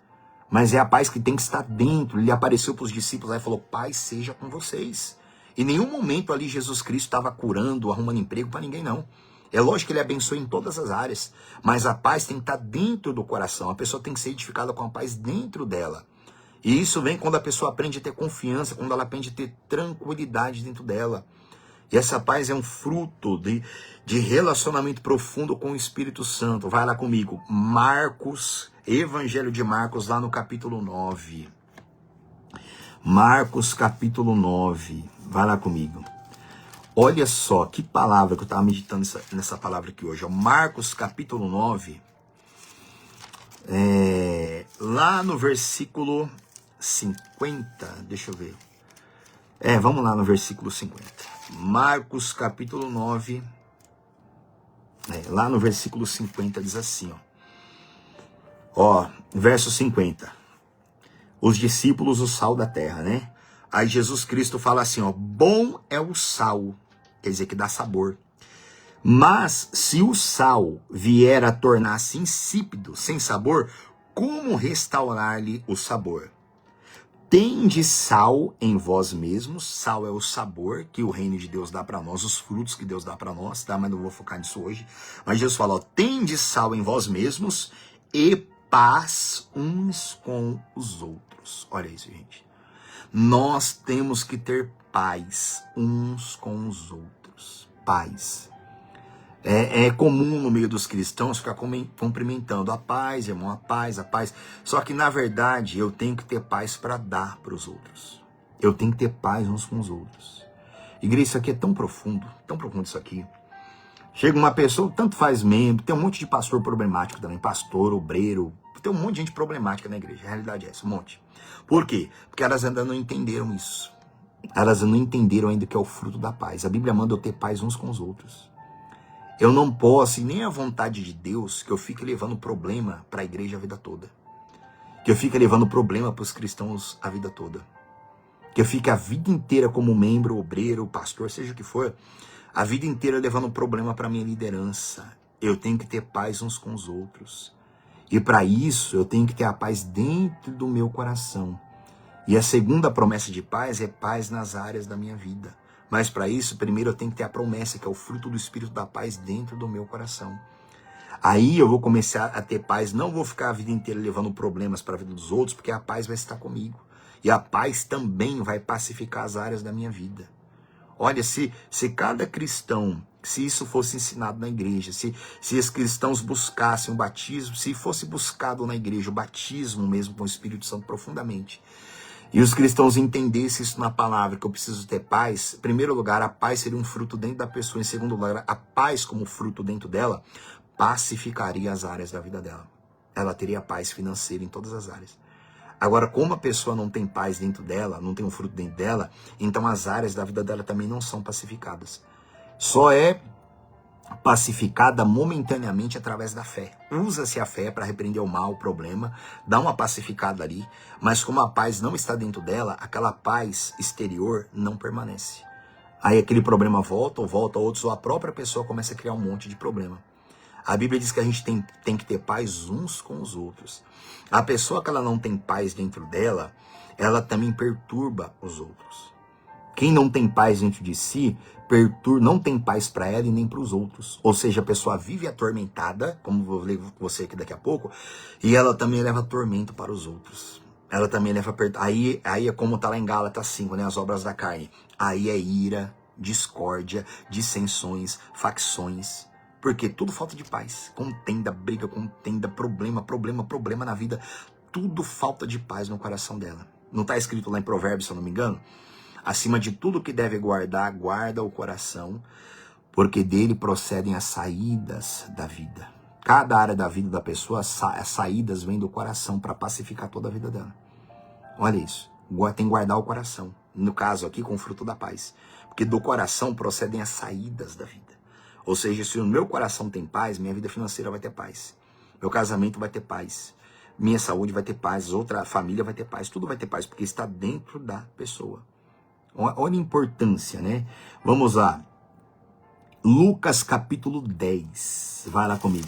Mas é a paz que tem que estar dentro. Ele apareceu para os discípulos e falou, paz seja com vocês. Em nenhum momento ali Jesus Cristo estava curando, arrumando emprego para ninguém, não. É lógico que ele abençoa em todas as áreas, mas a paz tem que estar dentro do coração. A pessoa tem que ser edificada com a paz dentro dela. E isso vem quando a pessoa aprende a ter confiança, quando ela aprende a ter tranquilidade dentro dela. E essa paz é um fruto de relacionamento profundo com o Espírito Santo. Vai lá comigo. Marcos, Evangelho de Marcos, lá no capítulo 9. Marcos, capítulo 9. Vai lá comigo. Olha só que palavra que eu estava meditando nessa palavra aqui hoje. Ó. Marcos, capítulo 9. Lá no versículo 50. Deixa eu ver. Vamos lá no versículo 50. Marcos capítulo 9, lá no versículo 50 diz assim, verso 50. Os discípulos, o sal da terra, né? Aí Jesus Cristo fala assim, bom é o sal, quer dizer que dá sabor. Mas se o sal vier a tornar-se insípido, sem sabor, como restaurar-lhe o sabor? Tende sal em vós mesmos, sal é o sabor que o reino de Deus dá para nós, os frutos que Deus dá para nós, tá? Mas não vou focar nisso hoje. Mas Jesus fala, tende sal em vós mesmos e paz uns com os outros. Olha isso, gente. Nós temos que ter paz uns com os outros. Paz. É comum no meio dos cristãos ficar cumprimentando a paz, irmão, a paz, a paz. Só que, na verdade, eu tenho que ter paz para dar para os outros. Eu tenho que ter paz uns com os outros. Igreja, isso aqui é tão profundo isso aqui. Chega uma pessoa, tanto faz membro, tem um monte de pastor problemático também, pastor, obreiro, tem um monte de gente problemática na igreja. A realidade é essa, um monte. Por quê? Porque elas ainda não entenderam isso. Elas não entenderam ainda o que é o fruto da paz. A Bíblia manda eu ter paz uns com os outros. Eu não posso, e nem a vontade de Deus, que eu fique levando problema para a igreja a vida toda. Que eu fique levando problema para os cristãos a vida toda. Que eu fique a vida inteira como membro, obreiro, pastor, seja o que for, a vida inteira levando problema para a minha liderança. Eu tenho que ter paz uns com os outros. E para isso, eu tenho que ter a paz dentro do meu coração. E a segunda promessa de paz é paz nas áreas da minha vida. Mas para isso, primeiro eu tenho que ter a promessa, que é o fruto do Espírito da paz dentro do meu coração. Aí eu vou começar a ter paz, não vou ficar a vida inteira levando problemas para a vida dos outros, porque a paz vai estar comigo. E a paz também vai pacificar as áreas da minha vida. Olha, se cada cristão, se isso fosse ensinado na igreja, se os cristãos buscassem o batismo, se fosse buscado na igreja o batismo mesmo com o Espírito Santo profundamente, e os cristãos entendessem isso na palavra, que eu preciso ter paz, em primeiro lugar, a paz seria um fruto dentro da pessoa. Em segundo lugar, a paz como fruto dentro dela, pacificaria as áreas da vida dela. Ela teria paz financeira em todas as áreas. Agora, como a pessoa não tem paz dentro dela, não tem um fruto dentro dela, então as áreas da vida dela também não são pacificadas. só é pacificada momentaneamente através da fé. Usa-se a fé para repreender o mal, o problema, dá uma pacificada ali, mas como a paz não está dentro dela, aquela paz exterior não permanece. Aí aquele problema volta, ou volta outros, ou a própria pessoa começa a criar um monte de problema. A Bíblia diz que a gente tem que ter paz uns com os outros. A pessoa que ela não tem paz dentro dela, ela também perturba os outros. Quem não tem paz dentro de si, não tem paz para ela e nem para os outros. Ou seja, a pessoa vive atormentada, como vou ler com você aqui daqui a pouco, e ela também leva tormento para os outros. Ela também leva... Aí é como está lá em Gálatas 5, né, as obras da carne. Aí é ira, discórdia, dissensões, facções. Porque tudo falta de paz. Contenda, briga, contenda, problema na vida. Tudo falta de paz no coração dela. Não está escrito lá em Provérbios, se eu não me engano? Acima de tudo que deve guardar, guarda o coração, porque dele procedem as saídas da vida. Cada área da vida da pessoa, as saídas vêm do coração para pacificar toda a vida dela. Olha isso. Tem que guardar o coração. No caso aqui, com o fruto da paz. Porque do coração procedem as saídas da vida. Ou seja, se o meu coração tem paz, minha vida financeira vai ter paz. Meu casamento vai ter paz. Minha saúde vai ter paz. Outra família vai ter paz. Tudo vai ter paz, porque está dentro da pessoa. Olha a importância, né? Vamos lá. Lucas capítulo 10. Vai lá comigo.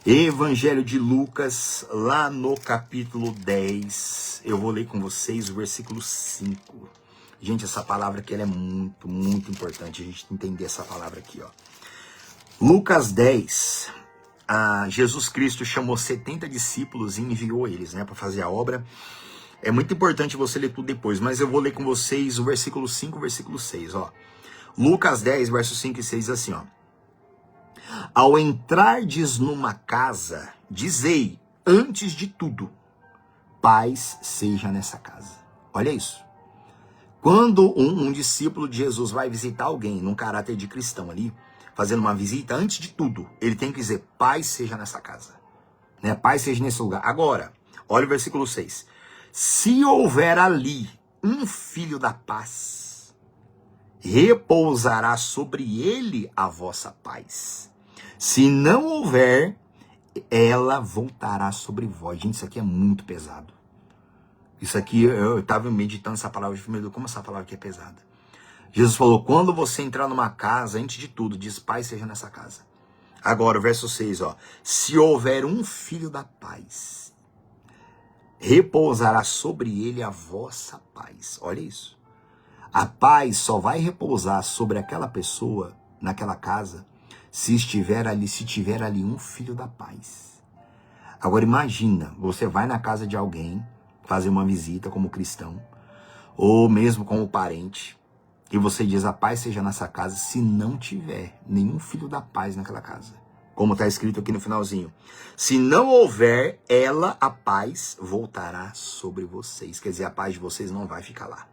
Evangelho de Lucas, lá no capítulo 10. Eu vou ler com vocês o versículo 5. Gente, essa palavra aqui ela é muito, muito importante a gente entender essa palavra aqui, ó. Lucas 10. Jesus Cristo chamou 70 discípulos e enviou eles, né, para fazer a obra. É muito importante você ler tudo depois, mas eu vou ler com vocês o versículo 5 e o versículo 6, ó. Lucas 10, versos 5 e 6, assim, ó. Ao entrardes numa casa, dizei, antes de tudo, paz seja nessa casa. Olha isso. Quando um discípulo de Jesus vai visitar alguém num caráter de cristão ali, fazendo uma visita, antes de tudo, ele tem que dizer, paz seja nessa casa. Né? Paz seja nesse lugar. Agora, olha o versículo 6. Se houver ali um filho da paz, repousará sobre ele a vossa paz. Se não houver, ela voltará sobre vós. Gente, isso aqui é muito pesado. Isso aqui, eu estava meditando essa palavra de primeiro, como essa palavra aqui é pesada. Jesus falou, quando você entrar numa casa, antes de tudo, diz, paz seja nessa casa. Agora, o verso 6, ó. Se houver um filho da paz, repousará sobre ele a vossa paz. Olha isso. A paz só vai repousar sobre aquela pessoa, naquela casa, se tiver ali um filho da paz. Agora imagina, você vai na casa de alguém, fazer uma visita como cristão, ou mesmo como parente, e você diz, a paz seja nessa casa, se não tiver nenhum filho da paz naquela casa. Como está escrito aqui no finalzinho. Se não houver, ela, a paz, voltará sobre vocês. Quer dizer, a paz de vocês não vai ficar lá.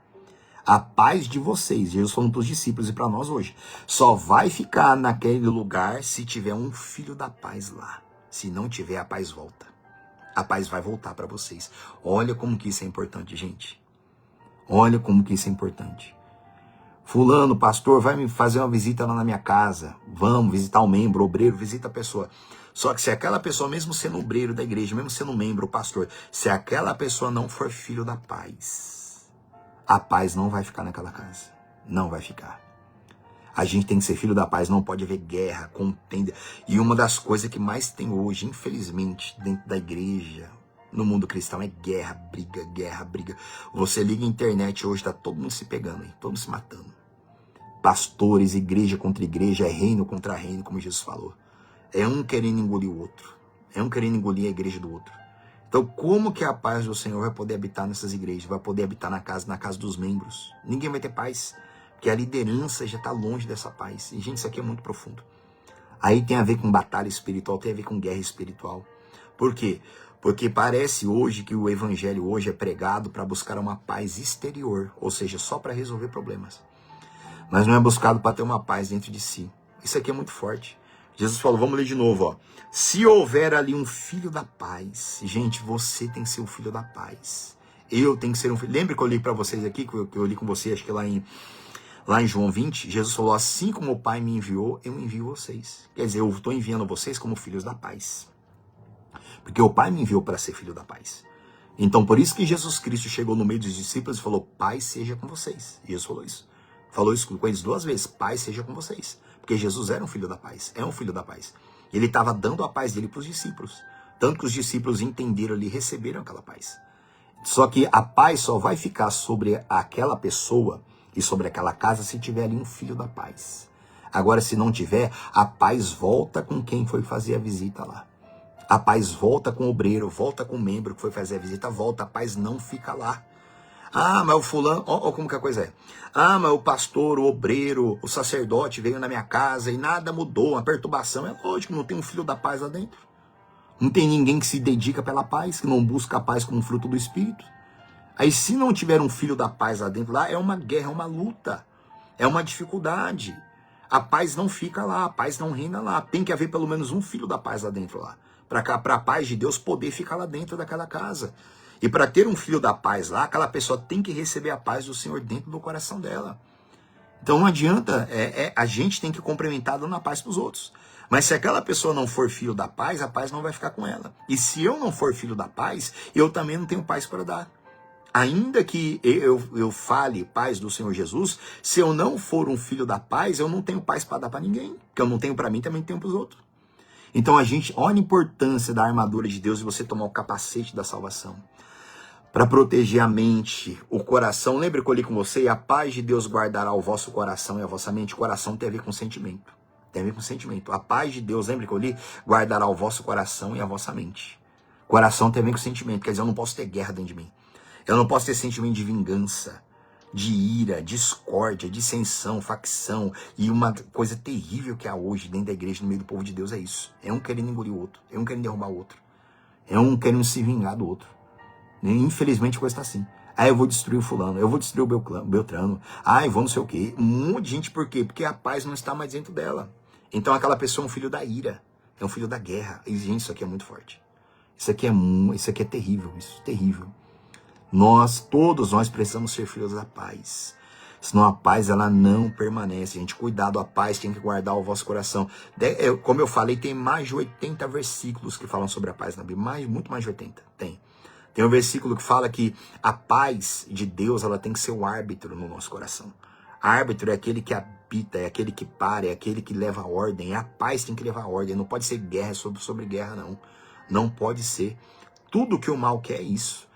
A paz de vocês, Jesus falando para os discípulos e para nós hoje, só vai ficar naquele lugar se tiver um filho da paz lá. Se não tiver, a paz volta. A paz vai voltar para vocês. Olha como que isso é importante, gente. Olha como que isso é importante. Fulano, pastor, vai me fazer uma visita lá na minha casa. Vamos visitar um membro, obreiro, visita a pessoa. Só que se aquela pessoa, mesmo sendo obreiro da igreja, mesmo sendo membro, pastor, se aquela pessoa não for filho da paz, a paz não vai ficar naquela casa. Não vai ficar. A gente tem que ser filho da paz, não pode haver guerra, contenda. E uma das coisas que mais tem hoje, infelizmente, dentro da igreja, no mundo cristão, é guerra, briga, guerra, briga. Você liga a internet hoje, tá todo mundo se pegando aí, todo mundo se matando. Pastores, igreja contra igreja, é reino contra reino, como Jesus falou. É um querendo engolir o outro. É um querendo engolir a igreja do outro. Então, como que a paz do Senhor vai poder habitar nessas igrejas? Vai poder habitar na casa dos membros? Ninguém vai ter paz, porque a liderança já está longe dessa paz. E, gente, isso aqui é muito profundo. Aí tem a ver com batalha espiritual, tem a ver com guerra espiritual. Por quê? Porque parece hoje que o evangelho hoje é pregado para buscar uma paz exterior, ou seja, só para resolver problemas. Mas não é buscado para ter uma paz dentro de si. Isso aqui é muito forte. Jesus falou, vamos ler de novo, ó. Se houver ali um filho da paz, gente, você tem que ser o filho da paz. Eu tenho que ser um filho. Lembra que eu li para vocês aqui, que eu li com você, acho que lá Lá em João 20, Jesus falou, assim como o Pai me enviou, eu envio vocês. Quer dizer, eu estou enviando vocês como filhos da paz. Porque o Pai me enviou para ser filho da paz. Então, por isso que Jesus Cristo chegou no meio dos discípulos e falou, paz seja com vocês. E Jesus falou isso. Falou isso com eles 2 vezes, paz seja com vocês. Porque Jesus era um filho da paz, é um filho da paz. Ele estava dando a paz dele para os discípulos. Tanto que os discípulos entenderam ali, receberam aquela paz. Só que a paz só vai ficar sobre aquela pessoa e sobre aquela casa se tiver ali um filho da paz. Agora, se não tiver, a paz volta com quem foi fazer a visita lá. A paz volta com o obreiro, volta com o membro que foi fazer a visita, volta. A paz não fica lá. Ah, mas o fulano, ó como que a coisa é. Ah, mas o pastor, o obreiro, o sacerdote veio na minha casa e nada mudou, uma perturbação. É lógico, não tem um filho da paz lá dentro. Não tem ninguém que se dedica pela paz, que não busca a paz como fruto do Espírito. Aí se não tiver um filho da paz lá dentro, lá é uma guerra, é uma luta, é uma dificuldade. A paz não fica lá, a paz não reina lá. Tem que haver pelo menos um filho da paz lá dentro lá. Para a paz de Deus poder ficar lá dentro daquela casa. E para ter um filho da paz lá, aquela pessoa tem que receber a paz do Senhor dentro do coração dela. Então não adianta, a gente tem que cumprimentar dando a paz para os outros. Mas se aquela pessoa não for filho da paz, a paz não vai ficar com ela. E se eu não for filho da paz, eu também não tenho paz para dar. Ainda que eu fale paz do Senhor Jesus, se eu não for um filho da paz, eu não tenho paz para dar para ninguém. Porque eu não tenho para mim, também tenho para os outros. Então olha a importância da armadura de Deus e você tomar o capacete da salvação. Para proteger a mente, o coração. Lembra que eu li com você? E a paz de Deus guardará o vosso coração e a vossa mente. O coração tem a ver com sentimento. Tem a ver com sentimento. A paz de Deus, lembra que eu li? Guardará o vosso coração e a vossa mente. Coração tem a ver com sentimento. Quer dizer, eu não posso ter guerra dentro de mim. Eu não posso ter sentimento de vingança, de ira, discórdia, dissensão, facção. E uma coisa terrível que há hoje dentro da igreja, no meio do povo de Deus, é isso. É um querendo engolir o outro. É um querendo derrubar o outro. É um querendo se vingar do outro. Infelizmente a coisa está assim. Ah, eu vou destruir o fulano, eu vou destruir o Beltrano. Ah, eu vou não sei o quê. Um monte de gente, por quê? Porque a paz não está mais dentro dela. Então aquela pessoa é um filho da ira, é um filho da guerra. E, gente, isso aqui é muito forte. Isso aqui é terrível, isso é terrível. Todos nós precisamos ser filhos da paz. Senão a paz, ela não permanece. Gente, cuidado, a paz tem que guardar o vosso coração. Como eu falei, tem mais de 80 versículos que falam sobre a paz na Bíblia. Muito mais de 80, tem. Tem um versículo que fala que a paz de Deus, ela tem que ser o árbitro no nosso coração. Árbitro é aquele que habita, é aquele que para, é aquele que leva a ordem. A paz tem que levar a ordem. Não pode ser guerra sobre guerra, não. Não pode ser. Tudo que o mal quer é isso.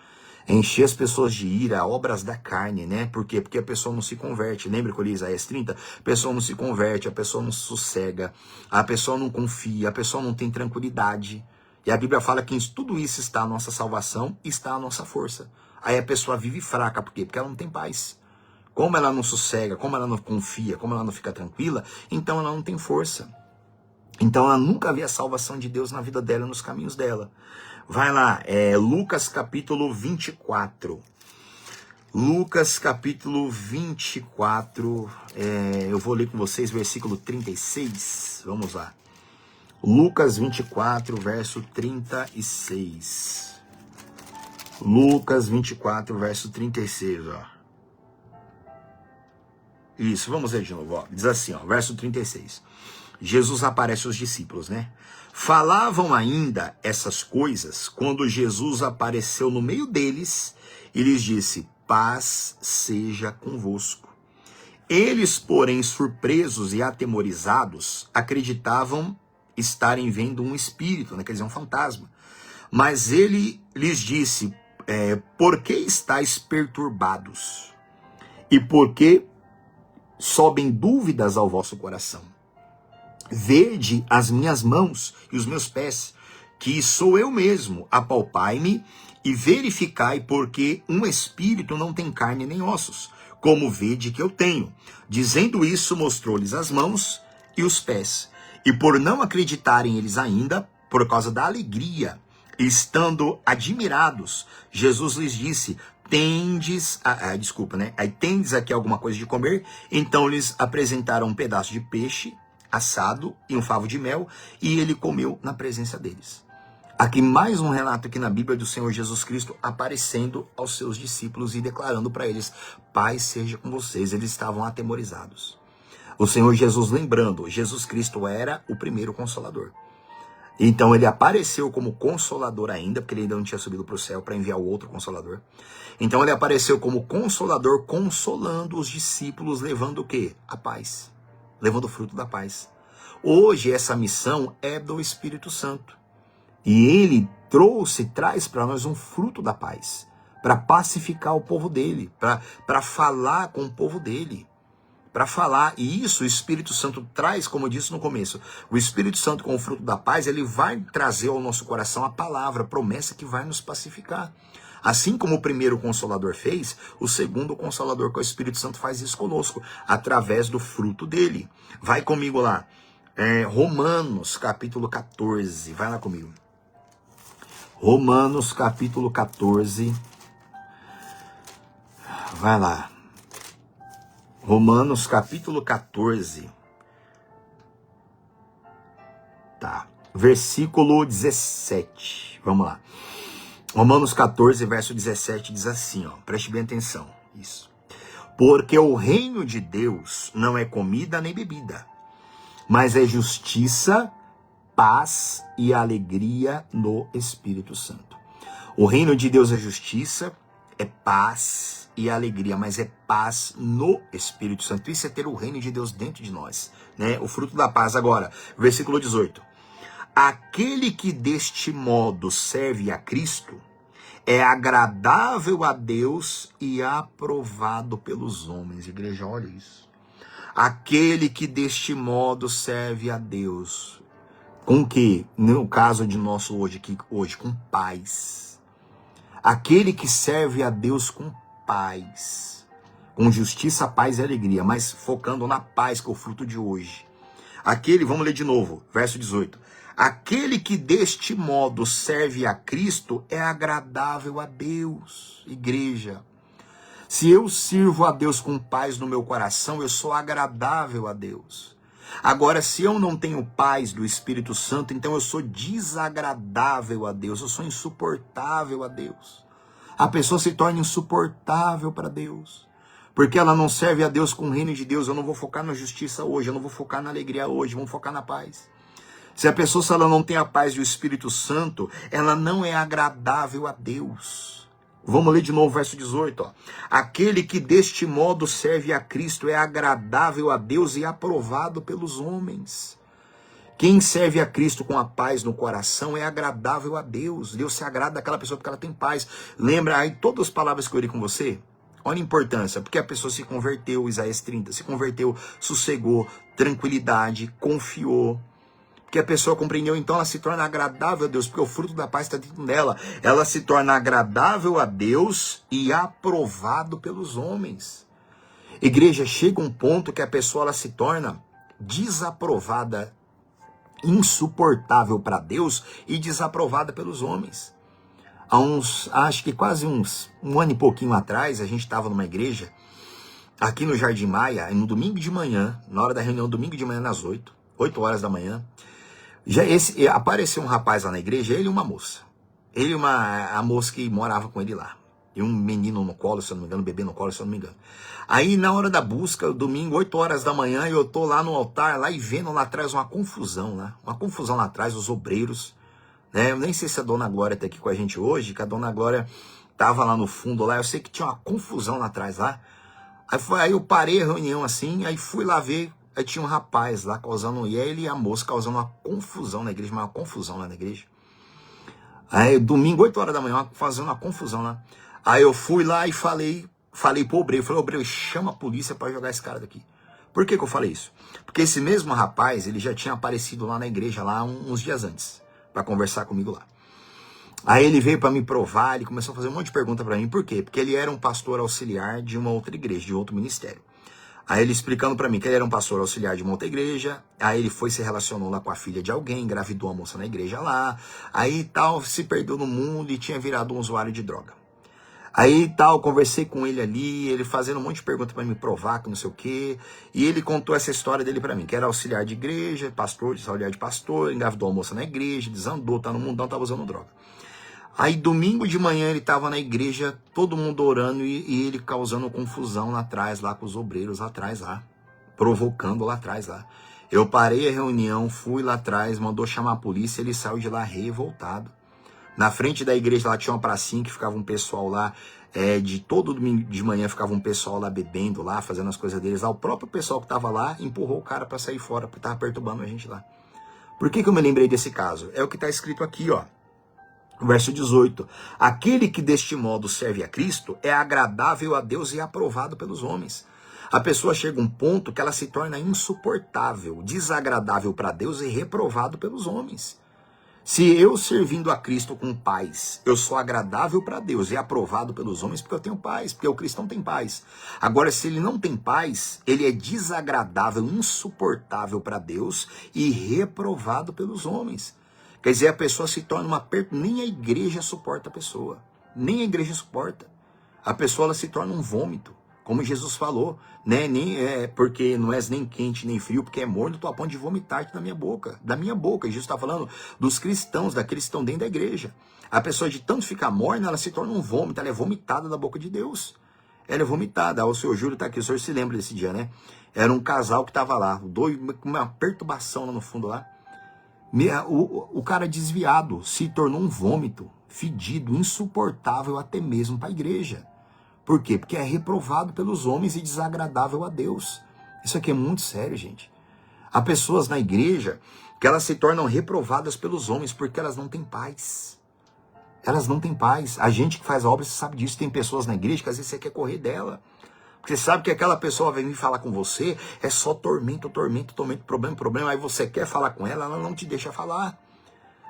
É encher as pessoas de ira, obras da carne, né? Por quê? Porque a pessoa não se converte. Lembra que eu li Isaías 30? A pessoa não se converte, a pessoa não se sossega, a pessoa não confia, a pessoa não tem tranquilidade. E a Bíblia fala que em tudo isso está a nossa salvação, está a nossa força. Aí a pessoa vive fraca, por quê? Porque ela não tem paz. Como ela não sossega, como ela não confia, como ela não fica tranquila, então ela não tem força. Então ela nunca vê a salvação de Deus na vida dela, nos caminhos dela. Vai lá, Lucas capítulo 24. Lucas capítulo 24, eu vou ler com vocês versículo 36, vamos lá. Lucas 24, verso 36. Lucas 24, verso 36, ó. Isso, vamos ler de novo, ó. Diz assim, ó, verso 36. Jesus aparece aos discípulos, né? Falavam ainda essas coisas quando Jesus apareceu no meio deles e lhes disse, paz seja convosco. Eles, porém, surpresos e atemorizados, acreditavam estarem vendo um espírito, né? Quer dizer, um fantasma. Mas ele lhes disse, por que estáis perturbados? E por que sobem dúvidas ao vosso coração? Vede as minhas mãos e os meus pés, que sou eu mesmo, apalpai-me e verificai, porque um espírito não tem carne nem ossos, como vede que eu tenho. Dizendo isso, mostrou-lhes as mãos e os pés. E por não acreditarem eles ainda, por causa da alegria, estando admirados, Jesus lhes disse, tendes aqui alguma coisa de comer? Então lhes apresentaram um pedaço de peixe assado e um favo de mel, e ele comeu na presença deles. Aqui mais um relato aqui na Bíblia do Senhor Jesus Cristo aparecendo aos seus discípulos e declarando para eles: paz seja com vocês. Eles estavam atemorizados. O Senhor Jesus, lembrando, Jesus Cristo era o primeiro consolador. Então ele apareceu como consolador ainda, porque ele ainda não tinha subido para o céu para enviar o outro consolador. Então ele apareceu como consolador, consolando os discípulos, levando o quê? A paz. Levando o fruto da paz. Hoje essa missão é do Espírito Santo. E ele traz para nós um fruto da paz, para pacificar o povo dele, para falar com o povo dele, para falar. E isso o Espírito Santo traz, como eu disse no começo, o Espírito Santo com o fruto da paz, ele vai trazer ao nosso coração a palavra, a promessa que vai nos pacificar. Assim como o primeiro Consolador fez, o segundo Consolador, que é o Espírito Santo, faz isso conosco, através do fruto dele. Vai comigo lá, Romanos capítulo 14, vai lá comigo. Romanos capítulo 14, vai lá. Romanos capítulo 14, tá, versículo 17, vamos lá. Romanos 14, verso 17 diz assim, ó, preste bem atenção, isso. Porque o reino de Deus não é comida nem bebida, mas é justiça, paz e alegria no Espírito Santo. O reino de Deus é justiça, é paz e alegria, mas é paz no Espírito Santo. Isso é ter o reino de Deus dentro de nós, né? O fruto da paz. Agora, versículo 18. Aquele que deste modo serve a Cristo é agradável a Deus e aprovado pelos homens. Igreja, olha isso. Aquele que deste modo serve a Deus. Com que, no caso de nosso hoje, com paz. Aquele que serve a Deus com paz. Com justiça, paz e alegria. Mas focando na paz, que é o fruto de hoje. Aquele, vamos ler de novo, verso 18. Aquele que deste modo serve a Cristo é agradável a Deus. Igreja. Se eu sirvo a Deus com paz no meu coração, eu sou agradável a Deus. Agora, se eu não tenho paz do Espírito Santo, então eu sou desagradável a Deus, eu sou insuportável a Deus. A pessoa se torna insuportável para Deus, porque ela não serve a Deus com o reino de Deus. Eu não vou focar na justiça hoje, eu não vou focar na alegria hoje, vamos focar na paz. Se a pessoa, se ela não tem a paz do Espírito Santo, ela não é agradável a Deus. Vamos ler de novo o verso 18. Ó. Aquele que deste modo serve a Cristo é agradável a Deus e aprovado pelos homens. Quem serve a Cristo com a paz no coração é agradável a Deus. Deus se agrada daquela pessoa porque ela tem paz. Lembra aí todas as palavras que eu li com você? Olha a importância, porque a pessoa se converteu, Isaías 30, se converteu, sossegou, tranquilidade, confiou. Que a pessoa compreendeu, então ela se torna agradável a Deus, porque o fruto da paz está dentro dela. Ela se torna agradável a Deus e aprovado pelos homens. Igreja, chega um ponto que a pessoa ela se torna desaprovada, insuportável para Deus e desaprovada pelos homens. Há acho que quase um ano e pouquinho atrás, a gente estava numa igreja, aqui no Jardim Maia, no domingo de manhã, na hora da reunião, domingo de manhã às 8 horas da manhã, apareceu um rapaz lá na igreja, ele e uma moça. Ele e a moça que morava com ele lá. E um menino no colo, se eu não me engano, um bebê no colo, se eu não me engano. Aí, na hora da busca, domingo, 8 horas da manhã, eu tô lá no altar, lá e vendo lá atrás uma confusão, né? Uma confusão lá atrás, os obreiros, né? Eu nem sei se a Dona Glória tá aqui com a gente hoje, que a Dona Glória tava lá no fundo, lá. Eu sei que tinha uma confusão lá atrás, lá. Aí eu parei a reunião assim, aí fui lá ver. Aí tinha um rapaz lá causando, e ele e a moça causando uma confusão na igreja, uma confusão lá na igreja. Aí domingo, 8 horas da manhã, fazendo uma confusão lá. Aí eu fui lá e falei pro obreiro, obreiro, chama a polícia para jogar esse cara daqui. Por que eu falei isso? Porque esse mesmo rapaz, ele já tinha aparecido lá na igreja, lá uns dias antes, para conversar comigo lá. Aí ele veio para me provar, ele começou a fazer um monte de pergunta para mim. Por quê? Porque ele era um pastor auxiliar de uma outra igreja, de outro ministério. Aí ele explicando pra mim que ele era um pastor auxiliar de uma outra igreja, aí ele se relacionou lá com a filha de alguém, engravidou a moça na igreja lá, aí tal, se perdeu no mundo e tinha virado um usuário de droga. Aí tal, conversei com ele ali, ele fazendo um monte de perguntas para me provar que não sei o quê. E ele contou essa história dele para mim, que era auxiliar de igreja, pastor, auxiliar de pastor, engravidou a moça na igreja, desandou, tá no mundão, tava usando droga. Aí domingo de manhã ele tava na igreja, todo mundo orando e ele causando confusão lá atrás, lá com os obreiros lá atrás, lá, provocando lá atrás, lá. Eu parei a reunião, fui lá atrás, mandou chamar a polícia, ele saiu de lá revoltado. Na frente da igreja lá tinha uma pracinha que ficava um pessoal lá, de todo domingo de manhã ficava um pessoal lá bebendo lá, fazendo as coisas deles lá. O próprio pessoal que tava lá empurrou o cara para sair fora, porque tava perturbando a gente lá. Por que eu me lembrei desse caso? É o que tá escrito aqui, ó. Verso 18. Aquele que deste modo serve a Cristo é agradável a Deus e aprovado pelos homens. A pessoa chega a um ponto que ela se torna insuportável, desagradável para Deus e reprovado pelos homens. Se eu servindo a Cristo com paz, eu sou agradável para Deus e aprovado pelos homens porque eu tenho paz, porque o cristão tem paz. Agora, se ele não tem paz, ele é desagradável, insuportável para Deus e reprovado pelos homens. Quer dizer, a pessoa se torna nem a igreja suporta a pessoa, nem a igreja suporta. A pessoa ela se torna um vômito. Como Jesus falou, né? Porque não és nem quente nem frio, porque é morno, tu a ponto de vomitar-te da minha boca. E Jesus está falando dos cristãos, daqueles que estão dentro da igreja. A pessoa de tanto ficar morna, ela se torna um vômito, ela é vomitada da boca de Deus. Ela é vomitada. O senhor Júlio está aqui, o senhor se lembra desse dia, né? Era um casal que estava lá, com uma perturbação lá no fundo lá. O cara desviado se tornou um vômito, fedido, insuportável até mesmo para a igreja. Por quê? Porque é reprovado pelos homens e desagradável a Deus. Isso aqui é muito sério, gente. Há pessoas na igreja que elas se tornam reprovadas pelos homens porque elas não têm paz. Elas não têm paz. A gente que faz a obra, você sabe disso. Tem pessoas na igreja que às vezes você quer correr dela. Porque você sabe que aquela pessoa vem vir falar com você, é só tormento, problema. Aí você quer falar com ela, ela não te deixa falar.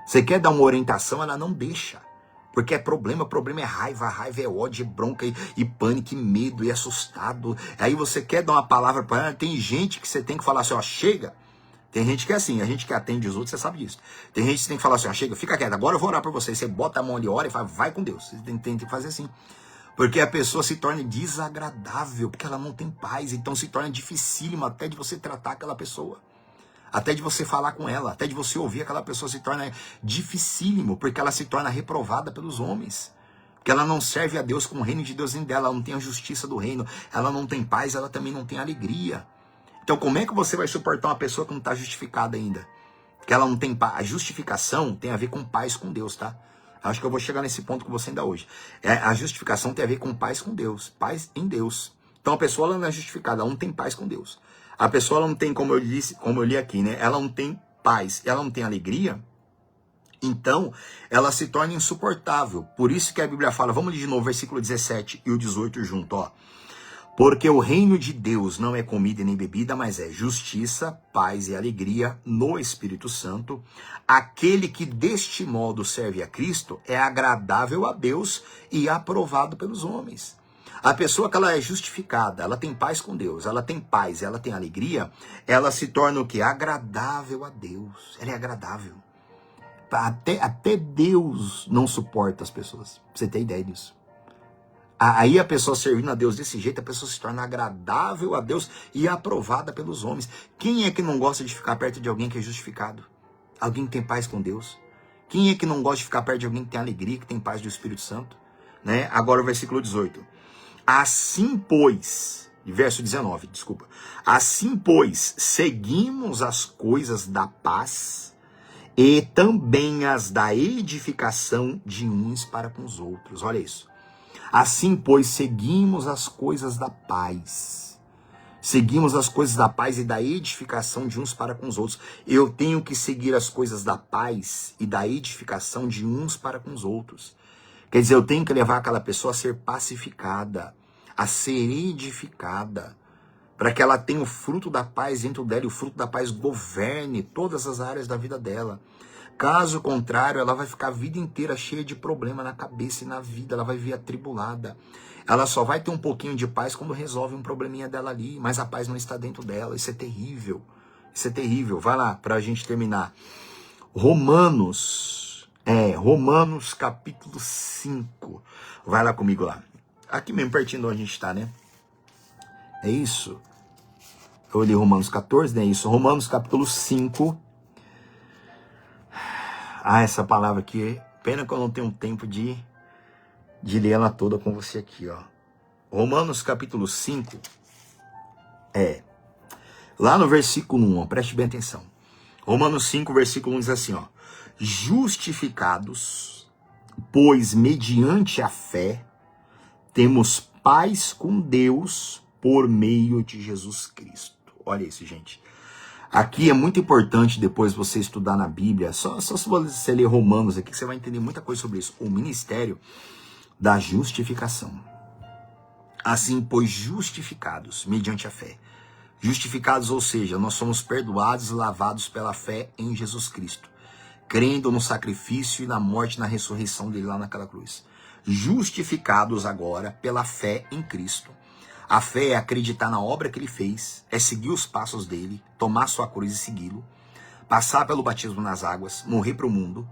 Você quer dar uma orientação, ela não deixa. Porque é problema é raiva é ódio, é bronca e pânico, e medo, e assustado. Aí você quer dar uma palavra para ela, tem gente que você tem que falar assim, ó, chega. Tem gente que é assim, a gente que atende os outros, você sabe disso. Tem gente que você tem que falar assim, ó, chega, fica quieto, agora eu vou orar por você. Você bota a mão ali, ora e fala, vai com Deus. Você tem que fazer assim. Porque a pessoa se torna desagradável, porque ela não tem paz, então se torna dificílimo até de você tratar aquela pessoa. Até de você falar com ela, até de você ouvir aquela pessoa se torna dificílimo, porque ela se torna reprovada pelos homens. Porque ela não serve a Deus com o reino de Deus em dela, ela não tem a justiça do reino, ela não tem paz, ela também não tem alegria. Então como é que você vai suportar uma pessoa que não está justificada ainda? Que ela não tem paz. A justificação tem a ver com paz com Deus, tá? Acho que eu vou chegar nesse ponto com você ainda hoje. A justificação tem a ver com paz com Deus, paz em Deus. Então a pessoa ela não é justificada, ela não tem paz com Deus. A pessoa ela não tem, como eu li aqui, né? Ela não tem paz, ela não tem alegria. Então, ela se torna insuportável. Por isso que a Bíblia fala, vamos ler de novo, versículo 17 e o 18 junto, ó. Porque o reino de Deus não é comida e nem bebida, mas é justiça, paz e alegria no Espírito Santo. Aquele que deste modo serve a Cristo é agradável a Deus e aprovado pelos homens. A pessoa que ela é justificada, ela tem paz com Deus, ela tem paz, ela tem alegria, ela se torna o quê? Agradável a Deus. Ela é agradável. Até Deus não suporta as pessoas. Pra você ter ideia disso. Aí a pessoa servindo a Deus desse jeito, a pessoa se torna agradável a Deus e aprovada pelos homens. Quem é que não gosta de ficar perto de alguém que é justificado? Alguém que tem paz com Deus? Quem é que não gosta de ficar perto de alguém que tem alegria, que tem paz do Espírito Santo? Né? Agora o versículo 18. Assim, pois, verso 19, desculpa. Assim, pois, seguimos as coisas da paz e também as da edificação de uns para com os outros. Olha isso. Assim, pois, seguimos as coisas da paz. Seguimos as coisas da paz e da edificação de uns para com os outros. Eu tenho que seguir as coisas da paz e da edificação de uns para com os outros. Quer dizer, eu tenho que levar aquela pessoa a ser pacificada, a ser edificada, para que ela tenha o fruto da paz dentro dela e o fruto da paz governe todas as áreas da vida dela. Caso contrário, ela vai ficar a vida inteira cheia de problema na cabeça e na vida, ela vai vir atribulada. Ela só vai ter um pouquinho de paz quando resolve um probleminha dela ali, mas a paz não está dentro dela. Isso é terrível. Isso é terrível. Vai lá, para a gente terminar. Romanos capítulo 5. Vai lá comigo lá. Aqui mesmo, pertinho de onde a gente está, né? É isso. Eu li Romanos 14, né? Isso. Romanos capítulo 5. Ah, essa palavra aqui. Pena que eu não tenho tempo de ler ela toda com você aqui, ó. Romanos capítulo 5. Lá no versículo 1, ó, preste bem atenção. Romanos 5, versículo 1 diz assim, ó. Justificados, pois mediante a fé, temos paz com Deus por meio de Jesus Cristo. Olha isso, gente. Aqui é muito importante depois você estudar na Bíblia. Só se você ler Romanos aqui, você vai entender muita coisa sobre isso. O ministério da justificação. Assim, pois justificados mediante a fé. Justificados, ou seja, nós somos perdoados e lavados pela fé em Jesus Cristo, crendo no sacrifício e na morte e na ressurreição dele lá naquela cruz. Justificados agora pela fé em Cristo. A fé é acreditar na obra que ele fez, é seguir os passos dele, tomar sua cruz e segui-lo, passar pelo batismo nas águas, morrer para o mundo,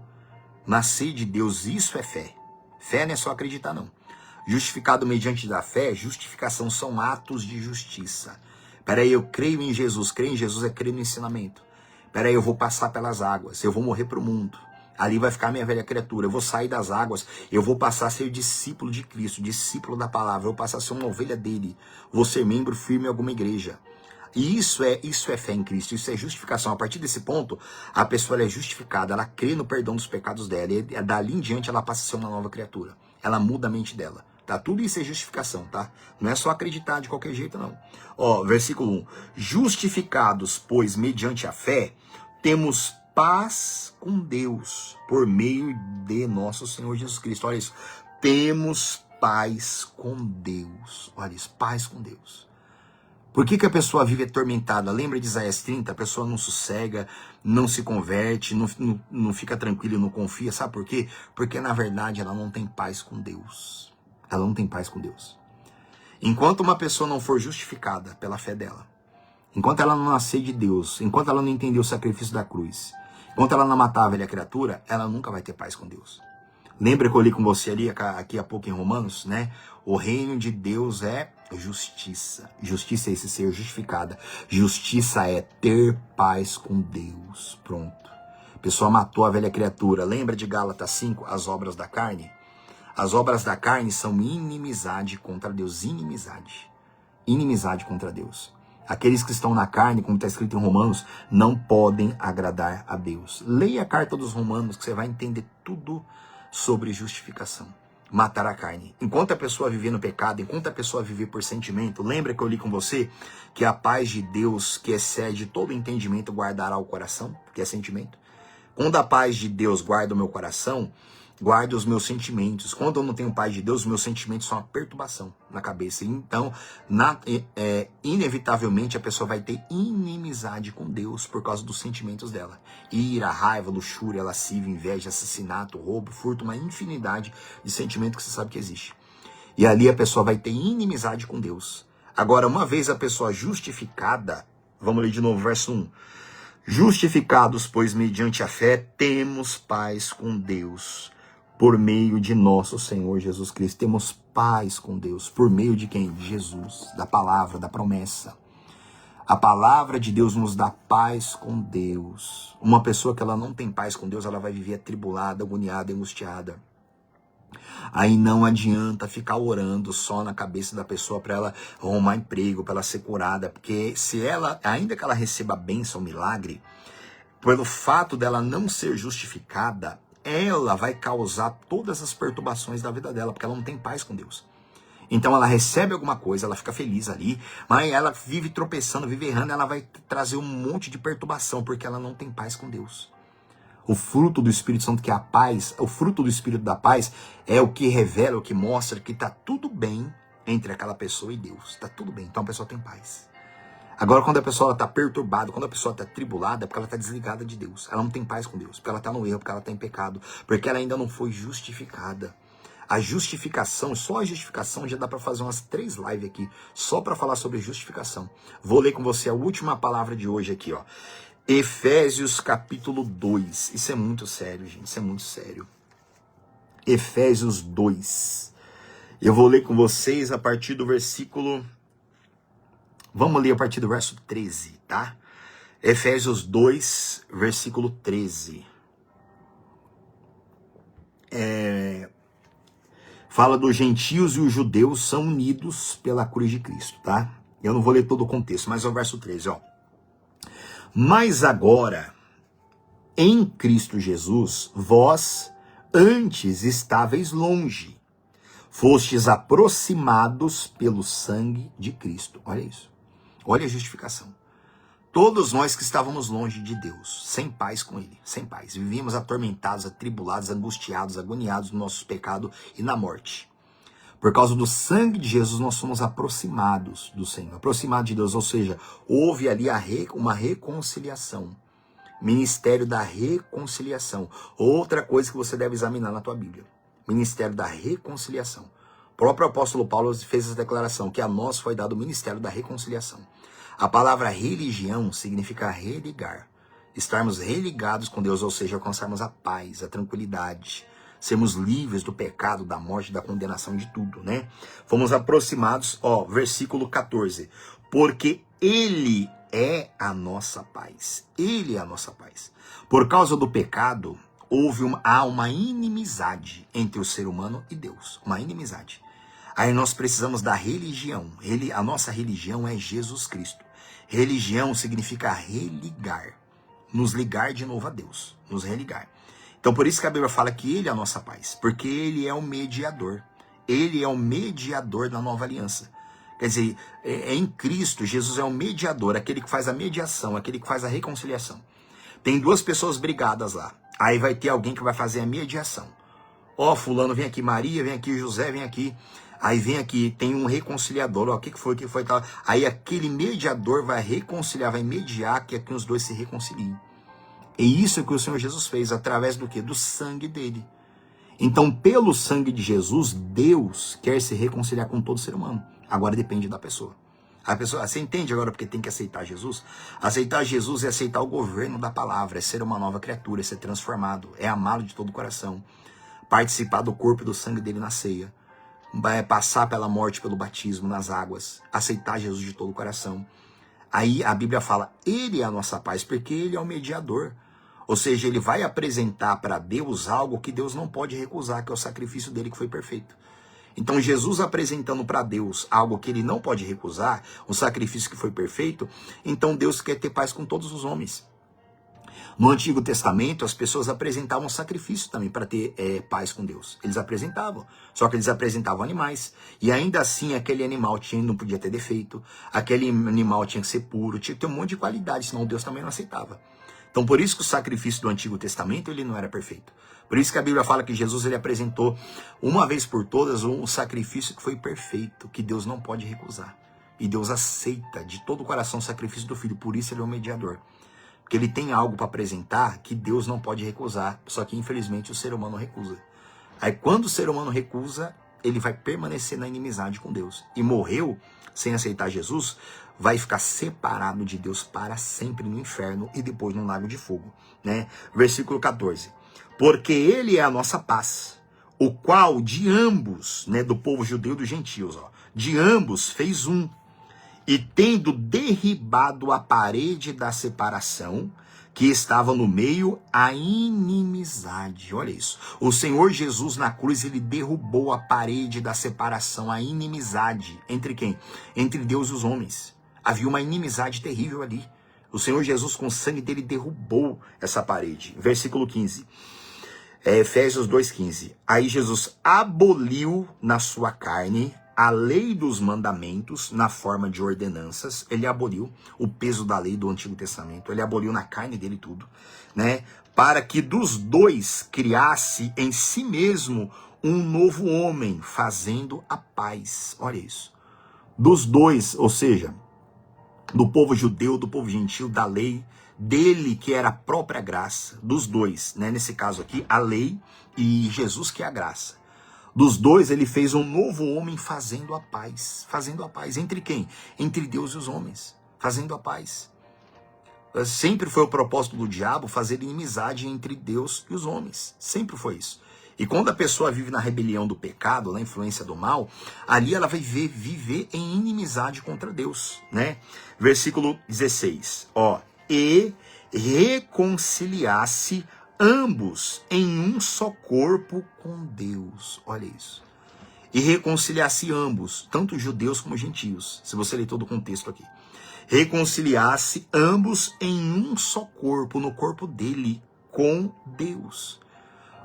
nascer de Deus, isso é fé. Fé não é só acreditar, não. Justificado mediante da fé, justificação são atos de justiça. Peraí, eu creio em Jesus. Crer em Jesus é crer no ensinamento. Peraí, eu vou passar pelas águas. Eu vou morrer para o mundo. Ali vai ficar minha velha criatura. Eu vou sair das águas. Eu vou passar a ser discípulo de Cristo, discípulo da palavra. Eu vou passar a ser uma ovelha dele. Vou ser membro firme em alguma igreja. E isso é fé em Cristo. Isso é justificação. A partir desse ponto, a pessoa ela é justificada. Ela crê no perdão dos pecados dela. E dali em diante ela passa a ser uma nova criatura. Ela muda a mente dela. Tá? Tudo isso é justificação, tá? Não é só acreditar de qualquer jeito, não. Ó, versículo 1. Justificados, pois, mediante a fé, temos paz com Deus, por meio de nosso Senhor Jesus Cristo. Olha isso. Temos paz com Deus. Olha isso, paz com Deus. Por que a pessoa vive atormentada? Lembra de Isaías 30? A pessoa não sossega, não se converte, não fica tranquila e não confia. Sabe por quê? Porque, na verdade, ela não tem paz com Deus. Ela não tem paz com Deus. Enquanto uma pessoa não for justificada pela fé dela, enquanto ela não nascer de Deus, enquanto ela não entender o sacrifício da cruz, enquanto ela não matar a velha criatura, ela nunca vai ter paz com Deus. Lembra que eu li com você ali, aqui há pouco em Romanos, né? O reino de Deus é justiça. Justiça é esse ser justificada. Justiça é ter paz com Deus. Pronto. A pessoa matou a velha criatura. Lembra de Gálatas 5, as obras da carne? As obras da carne são inimizade contra Deus. Inimizade. Inimizade contra Deus. Aqueles que estão na carne, como está escrito em Romanos, não podem agradar a Deus. Leia a carta dos Romanos que você vai entender tudo sobre justificação. Matar a carne. Enquanto a pessoa viver no pecado, enquanto a pessoa viver por sentimento, lembra que eu li com você que a paz de Deus, que excede todo entendimento, guardará o coração, que é sentimento? Quando a paz de Deus guarda o meu coração, guarda os meus sentimentos. Quando eu não tenho paz de Deus, os meus sentimentos são uma perturbação na cabeça. Então, inevitavelmente, a pessoa vai ter inimizade com Deus por causa dos sentimentos dela. Ira, raiva, luxúria, lascívia, inveja, assassinato, roubo, furto, uma infinidade de sentimentos que você sabe que existe. E ali a pessoa vai ter inimizade com Deus. Agora, uma vez a pessoa justificada, vamos ler de novo, verso 1. Justificados, pois, mediante a fé, temos paz com Deus. Por meio de nosso Senhor Jesus Cristo. Temos paz com Deus. Por meio de quem? De Jesus. Da palavra, da promessa. A palavra de Deus nos dá paz com Deus. Uma pessoa que ela não tem paz com Deus, ela vai viver atribulada, agoniada, angustiada. Aí não adianta ficar orando só na cabeça da pessoa para ela arrumar emprego, para ela ser curada. Porque se ela, ainda que ela receba bênção, milagre, pelo fato dela não ser justificada, ela vai causar todas as perturbações da vida dela, porque ela não tem paz com Deus. Então ela recebe alguma coisa, ela fica feliz ali, mas ela vive tropeçando, vive errando, ela vai trazer um monte de perturbação, porque ela não tem paz com Deus. O fruto do Espírito Santo, que é a paz, o fruto do Espírito da paz, é o que revela, o que mostra que está tudo bem entre aquela pessoa e Deus. Está tudo bem, então a pessoa tem paz. Agora, quando a pessoa está perturbada, quando a pessoa está tribulada, é porque ela está desligada de Deus. Ela não tem paz com Deus, porque ela está no erro, porque ela está em pecado, porque ela ainda não foi justificada. A justificação, só a justificação, já dá para fazer umas 3 lives aqui, só para falar sobre justificação. Vou ler com você a última palavra de hoje aqui, ó. Efésios capítulo 2. Isso é muito sério, gente, isso é muito sério. Efésios 2. Eu vou ler com vocês a partir do versículo... Vamos ler a partir do verso 13, tá? Efésios 2, versículo 13. Fala dos gentios e os judeus são unidos pela cruz de Cristo, tá? Eu não vou ler todo o contexto, mas é o verso 13, ó. Mas agora, em Cristo Jesus, vós antes estáveis longe, fostes aproximados pelo sangue de Cristo. Olha isso. Olha a justificação. Todos nós que estávamos longe de Deus, sem paz com Ele, sem paz. Vivíamos atormentados, atribulados, angustiados, agoniados no nosso pecado e na morte. Por causa do sangue de Jesus, nós somos aproximados do Senhor, aproximados de Deus. Ou seja, houve ali uma reconciliação. Ministério da reconciliação. Outra coisa que você deve examinar na tua Bíblia. Ministério da reconciliação. O próprio apóstolo Paulo fez essa declaração, que a nós foi dado o ministério da reconciliação. A palavra religião significa religar. Estarmos religados com Deus, ou seja, alcançarmos a paz, a tranquilidade. Sermos livres do pecado, da morte, da condenação, de tudo, né? Fomos aproximados, ó, versículo 14. Porque Ele é a nossa paz. Ele é a nossa paz. Por causa do pecado, há uma inimizade entre o ser humano e Deus. Uma inimizade. Aí nós precisamos da religião. A nossa religião é Jesus Cristo. Religião significa religar. Nos ligar de novo a Deus. Nos religar. Então por isso que a Bíblia fala que Ele é a nossa paz. Porque Ele é o mediador. Ele é o mediador da nova aliança. Quer dizer, em Cristo, Jesus é o mediador. Aquele que faz a mediação. Aquele que faz a reconciliação. Tem duas pessoas brigadas lá. Aí vai ter alguém que vai fazer a mediação. Ó, fulano, vem aqui, Maria, vem aqui, José, vem aqui. Aí vem aqui, tem um reconciliador, ó, o que foi, tal. Aí aquele mediador vai reconciliar, vai mediar que os dois se reconciliem. E isso é que o Senhor Jesus fez, através do quê? Do sangue dele. Então, pelo sangue de Jesus, Deus quer se reconciliar com todo ser humano. Agora depende da pessoa. A pessoa, você entende agora porque tem que aceitar Jesus? Aceitar Jesus é aceitar o governo da palavra, é ser uma nova criatura, é ser transformado, é amá-lo de todo o coração, participar do corpo e do sangue dele na ceia, vai passar pela morte, pelo batismo, nas águas, aceitar Jesus de todo o coração. Aí a Bíblia fala, Ele é a nossa paz, porque Ele é o mediador. Ou seja, Ele vai apresentar para Deus algo que Deus não pode recusar, que é o sacrifício dele que foi perfeito. Então Jesus apresentando para Deus algo que Ele não pode recusar, um sacrifício que foi perfeito, então Deus quer ter paz com todos os homens. No Antigo Testamento, as pessoas apresentavam sacrifício também para ter paz com Deus. Eles apresentavam, só que eles apresentavam animais. E ainda assim, aquele animal não podia ter defeito, aquele animal tinha que ser puro, tinha que ter um monte de qualidade, senão Deus também não aceitava. Então, por isso que o sacrifício do Antigo Testamento ele não era perfeito. Por isso que a Bíblia fala que Jesus ele apresentou uma vez por todas um sacrifício que foi perfeito, que Deus não pode recusar. E Deus aceita de todo o coração o sacrifício do Filho, por isso ele é o mediador. Porque ele tem algo para apresentar que Deus não pode recusar, só que infelizmente o ser humano recusa. Aí quando o ser humano recusa, ele vai permanecer na inimizade com Deus. E morreu sem aceitar Jesus, vai ficar separado de Deus para sempre no inferno e depois no lago de fogo, né? Versículo 14. Porque Ele é a nossa paz, o qual de ambos, né, do povo judeu e dos gentios, ó, de ambos fez um. E tendo derribado a parede da separação, que estava no meio, a inimizade. Olha isso. O Senhor Jesus na cruz, ele derrubou a parede da separação, a inimizade. Entre quem? Entre Deus e os homens. Havia uma inimizade terrível ali. O Senhor Jesus, com o sangue dele, derrubou essa parede. Versículo 15. Efésios 2,15. Aí Jesus aboliu na sua carne a lei dos mandamentos na forma de ordenanças. Ele aboliu o peso da lei do Antigo Testamento. Ele aboliu na carne dele tudo, né? Para que dos dois criasse em si mesmo um novo homem, fazendo a paz. Olha isso. Dos dois, ou seja, do povo judeu, do povo gentil, da lei, dele que era a própria graça, dos dois, né? Nesse caso aqui, a lei e Jesus que é a graça. Dos dois, ele fez um novo homem fazendo a paz. Fazendo a paz. Entre quem? Entre Deus e os homens. Fazendo a paz. Sempre foi o propósito do diabo fazer inimizade entre Deus e os homens. Sempre foi isso. E quando a pessoa vive na rebelião do pecado, na influência do mal, ali ela vai viver em inimizade contra Deus, né? Versículo 16, ó. E reconciliasse ambos em um só corpo com Deus. Olha isso. E reconciliasse ambos, tanto judeus como gentios, se você ler todo o contexto aqui. Reconciliasse ambos em um só corpo, no corpo dele, com Deus.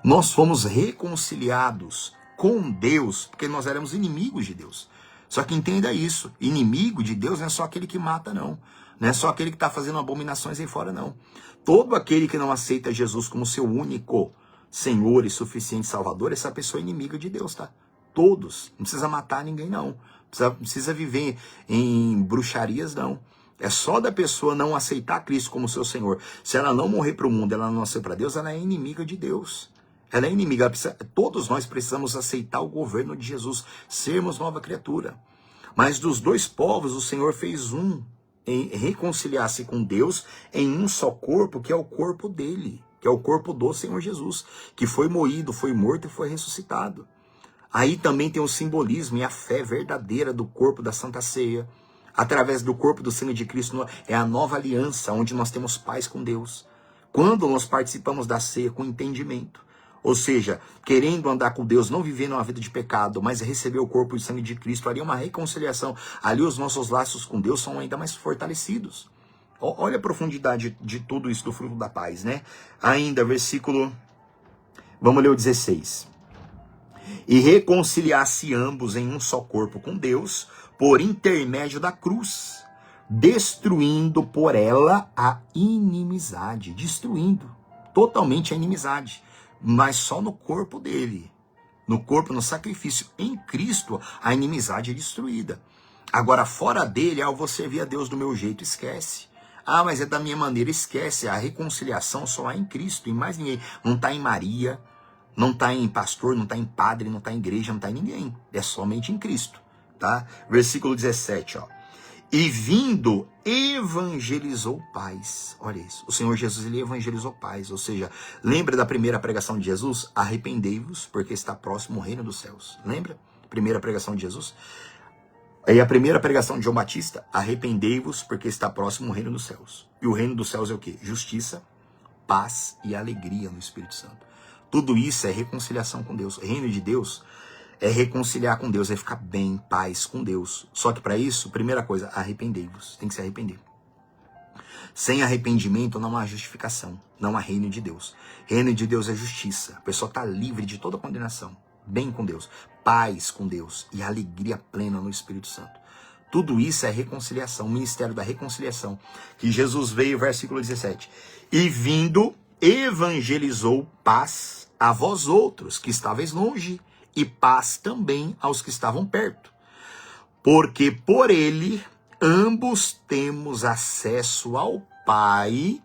Nós fomos reconciliados com Deus, porque nós éramos inimigos de Deus. Só que entenda isso, inimigo de Deus não é só aquele que mata, não. Não é só aquele que está fazendo abominações aí fora, não. Todo aquele que não aceita Jesus como seu único Senhor e suficiente Salvador, essa pessoa é inimiga de Deus, tá? Todos. Não precisa matar ninguém, não. Não precisa viver em bruxarias, não. É só da pessoa não aceitar Cristo como seu Senhor. Se ela não morrer para o mundo, ela não nascer para Deus, ela é inimiga de Deus. Ela é inimiga. Todos nós precisamos aceitar o governo de Jesus, sermos nova criatura. Mas dos dois povos, o Senhor fez em reconciliar-se com Deus em um só corpo, que é o corpo dele, que é o corpo do Senhor Jesus, que foi moído, foi morto e foi ressuscitado. Aí também tem o simbolismo e a fé verdadeira do corpo da Santa Ceia. Através do corpo do sangue de Cristo é a nova aliança, onde nós temos paz com Deus. Quando nós participamos da ceia com entendimento, ou seja, querendo andar com Deus, não vivendo uma vida de pecado, mas receber o corpo e o sangue de Cristo, ali é uma reconciliação. Ali os nossos laços com Deus são ainda mais fortalecidos. Olha a profundidade de tudo isso do fruto da paz, né? Ainda, versículo... Vamos ler o 16. E reconciliasse ambos em um só corpo com Deus, por intermédio da cruz, destruindo por ela a inimizade. Destruindo totalmente a inimizade. Mas só no corpo dele, no corpo, no sacrifício. Em Cristo, a inimizade é destruída. Agora, fora dele, eu vou servir a Deus do meu jeito, esquece. Ah, mas é da minha maneira, esquece. A reconciliação só há em Cristo, em mais ninguém. Não está em Maria, não está em pastor, não está em padre, não está em igreja, não está em ninguém. É somente em Cristo, tá? Versículo 17, ó. E vindo, evangelizou paz. Olha isso. O Senhor Jesus, ele evangelizou paz. Ou seja, lembra da primeira pregação de Jesus? Arrependei-vos, porque está próximo o reino dos céus. Lembra? Primeira pregação de Jesus. Aí a primeira pregação de João Batista. Arrependei-vos, porque está próximo o reino dos céus. E o reino dos céus é o quê? Justiça, paz e alegria no Espírito Santo. Tudo isso é reconciliação com Deus. O reino de Deus é reconciliar com Deus, é ficar bem, paz com Deus. Só que para isso, primeira coisa, arrependei-vos. Tem que se arrepender. Sem arrependimento não há justificação, não há reino de Deus. Reino de Deus é justiça. A pessoa está livre de toda condenação. Bem com Deus, paz com Deus e alegria plena no Espírito Santo. Tudo isso é reconciliação, o ministério da reconciliação. Que Jesus veio, versículo 17. E vindo, evangelizou paz a vós outros, que estáveis longe, e paz também aos que estavam perto. Porque por ele ambos temos acesso ao Pai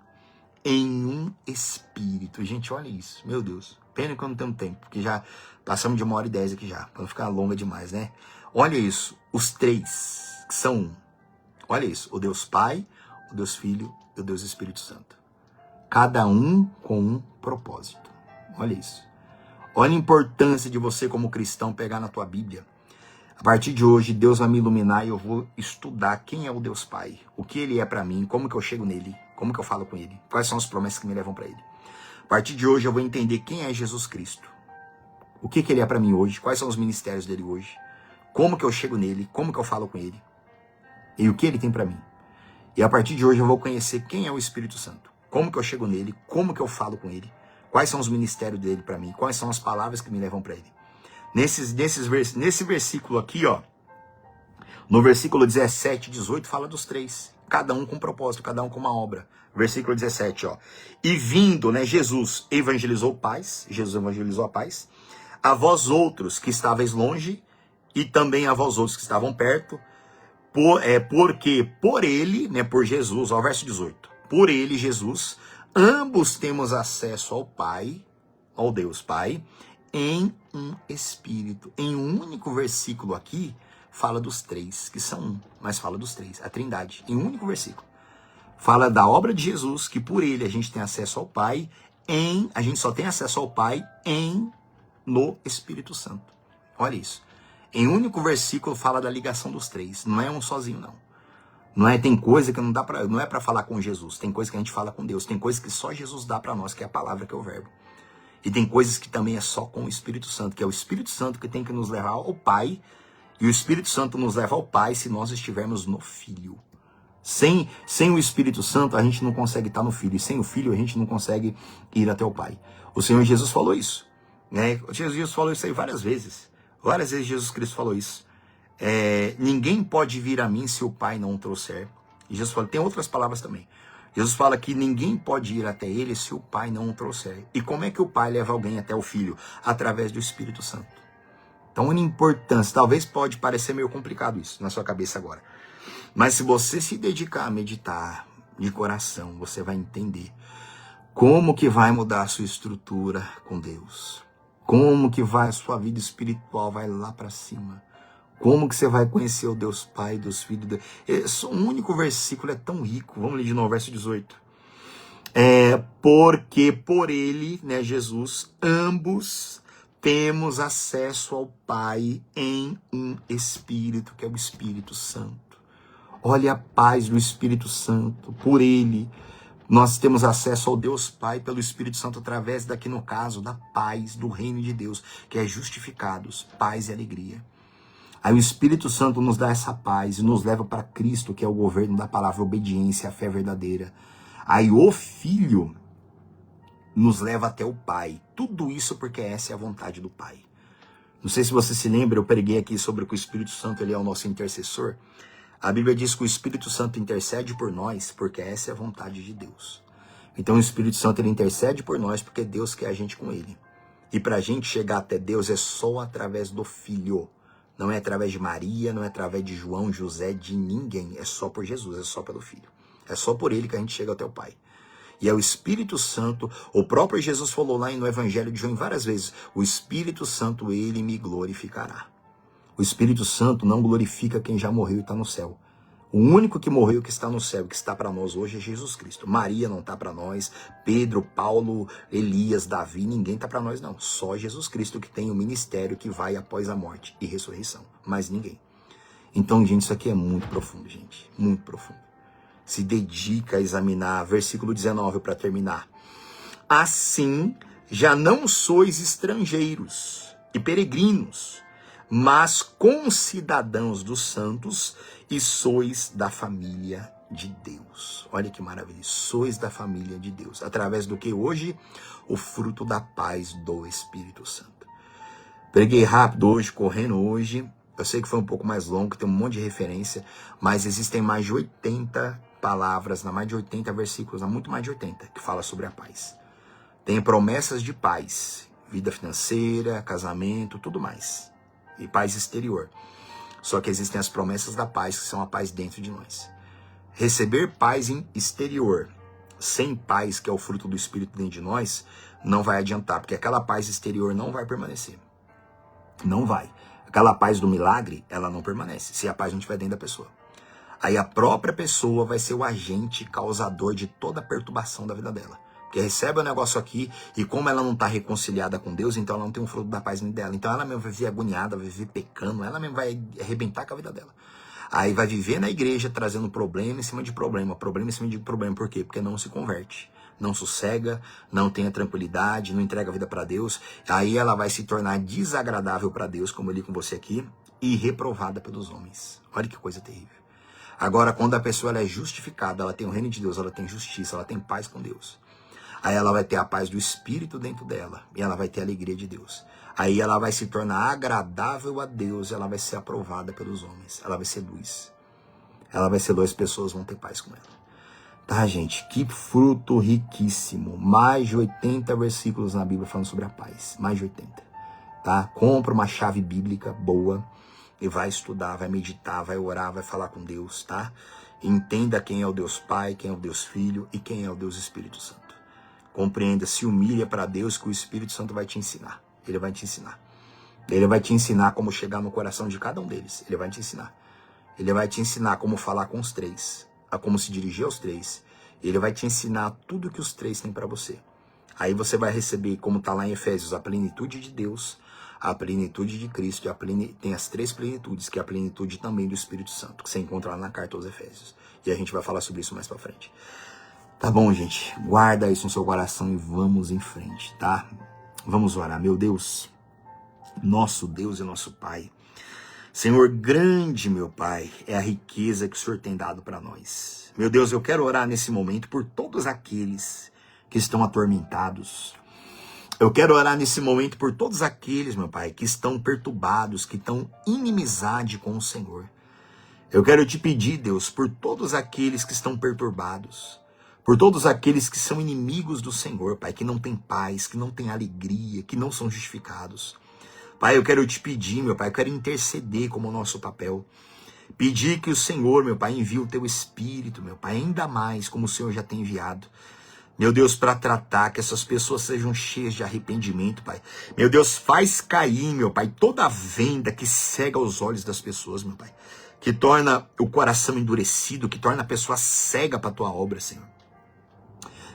em um Espírito. Gente, olha isso. Meu Deus. Pena que eu não tenho tempo, porque já passamos de 1h10 aqui já. Para não ficar longa demais, né? Olha isso. Os três que são um. Olha isso. O Deus Pai, o Deus Filho e o Deus Espírito Santo. Cada um com um propósito. Olha isso. Olha a importância de você, como cristão, pegar na tua Bíblia. A partir de hoje, Deus vai me iluminar e eu vou estudar quem é o Deus Pai. O que ele é para mim, como que eu chego nele, como que eu falo com ele, quais são as promessas que me levam para ele. A partir de hoje, eu vou entender quem é Jesus Cristo. O que ele é para mim hoje, quais são os ministérios dele hoje, como que eu chego nele, como que eu falo com ele e o que ele tem para mim. E a partir de hoje, eu vou conhecer quem é o Espírito Santo, como que eu chego nele, como que eu falo com ele. Quais são os ministérios dele para mim? Quais são as palavras que me levam para ele? Nesse versículo aqui, ó, no versículo 17 e 18, fala dos três. Cada um com um propósito, cada um com uma obra. Versículo 17, ó. E vindo, né, Jesus evangelizou paz, Jesus evangelizou a paz, a vós outros que estáveis longe, e também a vós outros que estavam perto, porque por ele, né, por Jesus, ó, verso 18, por ele, Jesus, ambos temos acesso ao Pai, ao Deus Pai, em um Espírito. Em um único versículo aqui, fala dos três, que são um, mas fala dos três, a Trindade, em um único versículo. Fala da obra de Jesus, que por ele a gente tem acesso ao Pai, a gente só tem acesso ao Pai em no Espírito Santo. Olha isso. Em um único versículo fala da ligação dos três. Não é um sozinho, não. Não é, tem coisa que não é para falar com Jesus. Tem coisa que a gente fala com Deus. Tem coisa que só Jesus dá para nós, que é a palavra, que é o verbo. E tem coisas que também é só com o Espírito Santo, que é o Espírito Santo que tem que nos levar ao Pai. E o Espírito Santo nos leva ao Pai se nós estivermos no Filho. Sem o Espírito Santo, a gente não consegue estar no Filho. E sem o Filho, a gente não consegue ir até o Pai. O Senhor Jesus falou isso. Né? O Senhor Jesus falou isso aí várias vezes. Várias vezes Jesus Cristo falou isso. Ninguém pode vir a mim se o Pai não o trouxer. E Jesus fala, tem outras palavras também. Jesus fala que ninguém pode ir até ele se o Pai não o trouxer. E como é que o Pai leva alguém até o Filho? Através do Espírito Santo. Então, a importância, talvez pode parecer meio complicado isso na sua cabeça agora. Mas se você se dedicar a meditar de coração, você vai entender como que vai mudar a sua estrutura com Deus. Como que vai a sua vida espiritual, vai lá para cima. Como que você vai conhecer o Deus Pai, Deus Filho? Um único versículo é tão rico. Vamos ler de novo, verso 18. Porque por ele, né, Jesus, ambos temos acesso ao Pai em um Espírito, que é o Espírito Santo. Olha a paz do Espírito Santo. Por ele, nós temos acesso ao Deus Pai pelo Espírito Santo através daqui, no caso, da paz do reino de Deus, que é justificados, paz e alegria. Aí o Espírito Santo nos dá essa paz e nos leva para Cristo, que é o governo da palavra, obediência, a fé verdadeira. Aí o Filho nos leva até o Pai. Tudo isso porque essa é a vontade do Pai. Não sei se você se lembra, eu preguei aqui sobre que o Espírito Santo ele é o nosso intercessor. A Bíblia diz que o Espírito Santo intercede por nós porque essa é a vontade de Deus. Então o Espírito Santo ele intercede por nós porque Deus quer a gente com ele. E para a gente chegar até Deus é só através do Filho. Não é através de Maria, não é através de João, José, de ninguém. É só por Jesus, é só pelo Filho. É só por ele que a gente chega até o Pai. E é o Espírito Santo, o próprio Jesus falou lá no Evangelho de João várias vezes, o Espírito Santo, ele me glorificará. O Espírito Santo não glorifica quem já morreu e está no céu. O único que morreu, que está no céu, que está para nós hoje é Jesus Cristo. Maria não está para nós, Pedro, Paulo, Elias, Davi, ninguém está para nós não. Só Jesus Cristo que tem o ministério que vai após a morte e ressurreição. Mais ninguém. Então, gente, isso aqui é muito profundo, gente. Muito profundo. Se dedica a examinar, versículo 19 para terminar. Assim, já não sois estrangeiros e peregrinos, mas concidadãos dos santos e sois da família de Deus. Olha que maravilha, sois da família de Deus. Através do que hoje? O fruto da paz do Espírito Santo. Preguei rápido hoje, correndo hoje. Eu sei que foi um pouco mais longo, tem um monte de referência, mas existem mais de 80 palavras, mais de 80 versículos, muito mais de 80, que fala sobre a paz. Tem promessas de paz, vida financeira, casamento, tudo mais. E paz exterior. Só que existem as promessas da paz, que são a paz dentro de nós. Receber paz em exterior, sem paz, que é o fruto do Espírito dentro de nós, não vai adiantar, porque aquela paz exterior não vai permanecer. Não vai. Aquela paz do milagre, ela não permanece, se a paz não estiver dentro da pessoa. Aí a própria pessoa vai ser o agente causador de toda a perturbação da vida dela. Porque recebe o negócio aqui, e como ela não está reconciliada com Deus, então ela não tem um fruto da paz dela. Então ela mesmo vai viver agoniada, vai viver pecando, ela mesmo vai arrebentar com a vida dela. Aí vai viver na igreja trazendo problema em cima de problema em cima de problema. Por quê? Porque não se converte, não sossega, não tem a tranquilidade, não entrega a vida para Deus. Aí ela vai se tornar desagradável para Deus, como eu li com você aqui, e reprovada pelos homens. Olha que coisa terrível. Agora, quando a pessoa ela é justificada, ela tem o reino de Deus, ela tem justiça, ela tem paz com Deus. Aí ela vai ter a paz do Espírito dentro dela. E ela vai ter a alegria de Deus. Aí ela vai se tornar agradável a Deus. Ela vai ser aprovada pelos homens. Ela vai ser luz. Ela vai ser luz, as pessoas vão ter paz com ela. Tá, gente? Que fruto riquíssimo. Mais de 80 versículos na Bíblia falando sobre a paz. Mais de 80. Tá? Compra uma chave bíblica boa. E vai estudar, vai meditar, vai orar, vai falar com Deus, tá? Entenda quem é o Deus Pai, quem é o Deus Filho e quem é o Deus Espírito Santo. Compreenda, se humilha para Deus, que o Espírito Santo vai te ensinar. Ele vai te ensinar. Ele vai te ensinar como chegar no coração de cada um deles. Ele vai te ensinar. Ele vai te ensinar como falar com os três, a como se dirigir aos três. Ele vai te ensinar tudo que os três têm para você. Aí você vai receber, como está lá em Efésios, a plenitude de Deus, a plenitude de Cristo, e tem as 3 plenitudes, que é a plenitude também do Espírito Santo, que você encontra lá na carta aos Efésios. E a gente vai falar sobre isso mais pra frente. Tá bom, gente? Guarda isso no seu coração e vamos em frente, tá? Vamos orar. Meu Deus, nosso Deus e nosso Pai. Senhor, grande, meu Pai, é a riqueza que o Senhor tem dado para nós. Meu Deus, eu quero orar nesse momento por todos aqueles que estão atormentados. Eu quero orar nesse momento por todos aqueles, meu Pai, que estão perturbados, que estão em inimizade com o Senhor. Eu quero te pedir, Deus, por todos aqueles que estão perturbados, por todos aqueles que são inimigos do Senhor, Pai, que não têm paz, que não têm alegria, que não são justificados. Pai, eu quero te pedir, meu Pai, eu quero interceder como o nosso papel. Pedir que o Senhor, meu Pai, envie o teu Espírito, meu Pai, ainda mais como o Senhor já tem enviado. Meu Deus, para tratar, que essas pessoas sejam cheias de arrependimento, Pai. Meu Deus, faz cair, meu Pai, toda a venda que cega os olhos das pessoas, meu Pai. Que torna o coração endurecido, que torna a pessoa cega para a tua obra, Senhor.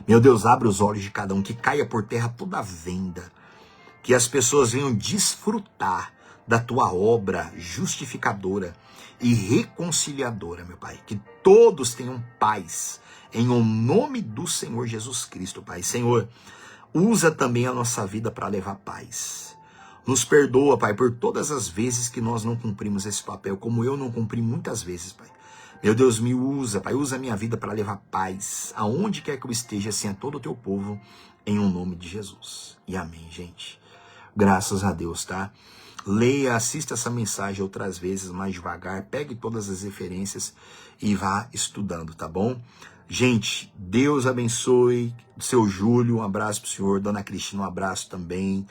Meu Deus, abre os olhos de cada um, que caia por terra toda a venda. Que as pessoas venham desfrutar da tua obra justificadora e reconciliadora, meu Pai. Que todos tenham paz em o nome do Senhor Jesus Cristo, Pai. Senhor, usa também a nossa vida para levar paz. Nos perdoa, Pai, por todas as vezes que nós não cumprimos esse papel, como eu não cumpri muitas vezes, Pai. Meu Deus, me usa, Pai, usa a minha vida para levar paz, aonde quer que eu esteja, assim, a todo o teu povo, em o nome de Jesus. E amém, gente. Graças a Deus, tá? Leia, assista essa mensagem outras vezes, mais devagar, pegue todas as referências e vá estudando, tá bom? Gente, Deus abençoe. Seu Júlio, um abraço pro senhor. Dona Cristina, um abraço também.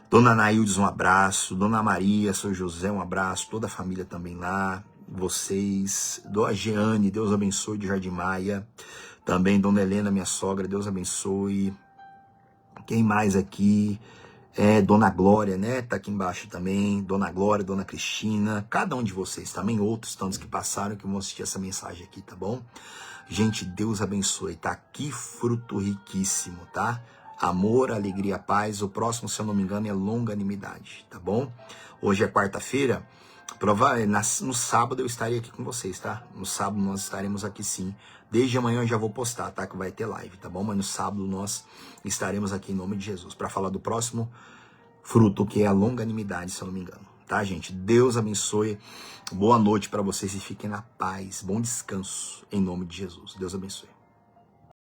Dona Naildes, um abraço. Dona Maria, seu José, um abraço. Toda a família também lá. Vocês. Dona Jeane, Deus abençoe, de Jardim Maia. Também Dona Helena, minha sogra, Deus abençoe. Quem mais aqui? Dona Glória, né? Tá aqui embaixo também. Dona Glória, Dona Cristina. Cada um de vocês também. Outros tantos que passaram que vão assistir essa mensagem aqui, tá bom? Gente, Deus abençoe, tá? Que fruto riquíssimo, tá? Amor, alegria, paz. O próximo, se eu não me engano, é longanimidade, tá bom? Hoje é quarta-feira. No sábado eu estarei aqui com vocês, tá? No sábado nós estaremos aqui sim. Desde amanhã eu já vou postar, tá? Que vai ter live, tá bom? Mas no sábado nós estaremos aqui em nome de Jesus para falar do próximo fruto, que é a longanimidade, se eu não me engano. Tá, gente? Deus abençoe. Boa noite para vocês e fiquem na paz. Bom descanso em nome de Jesus. Deus abençoe.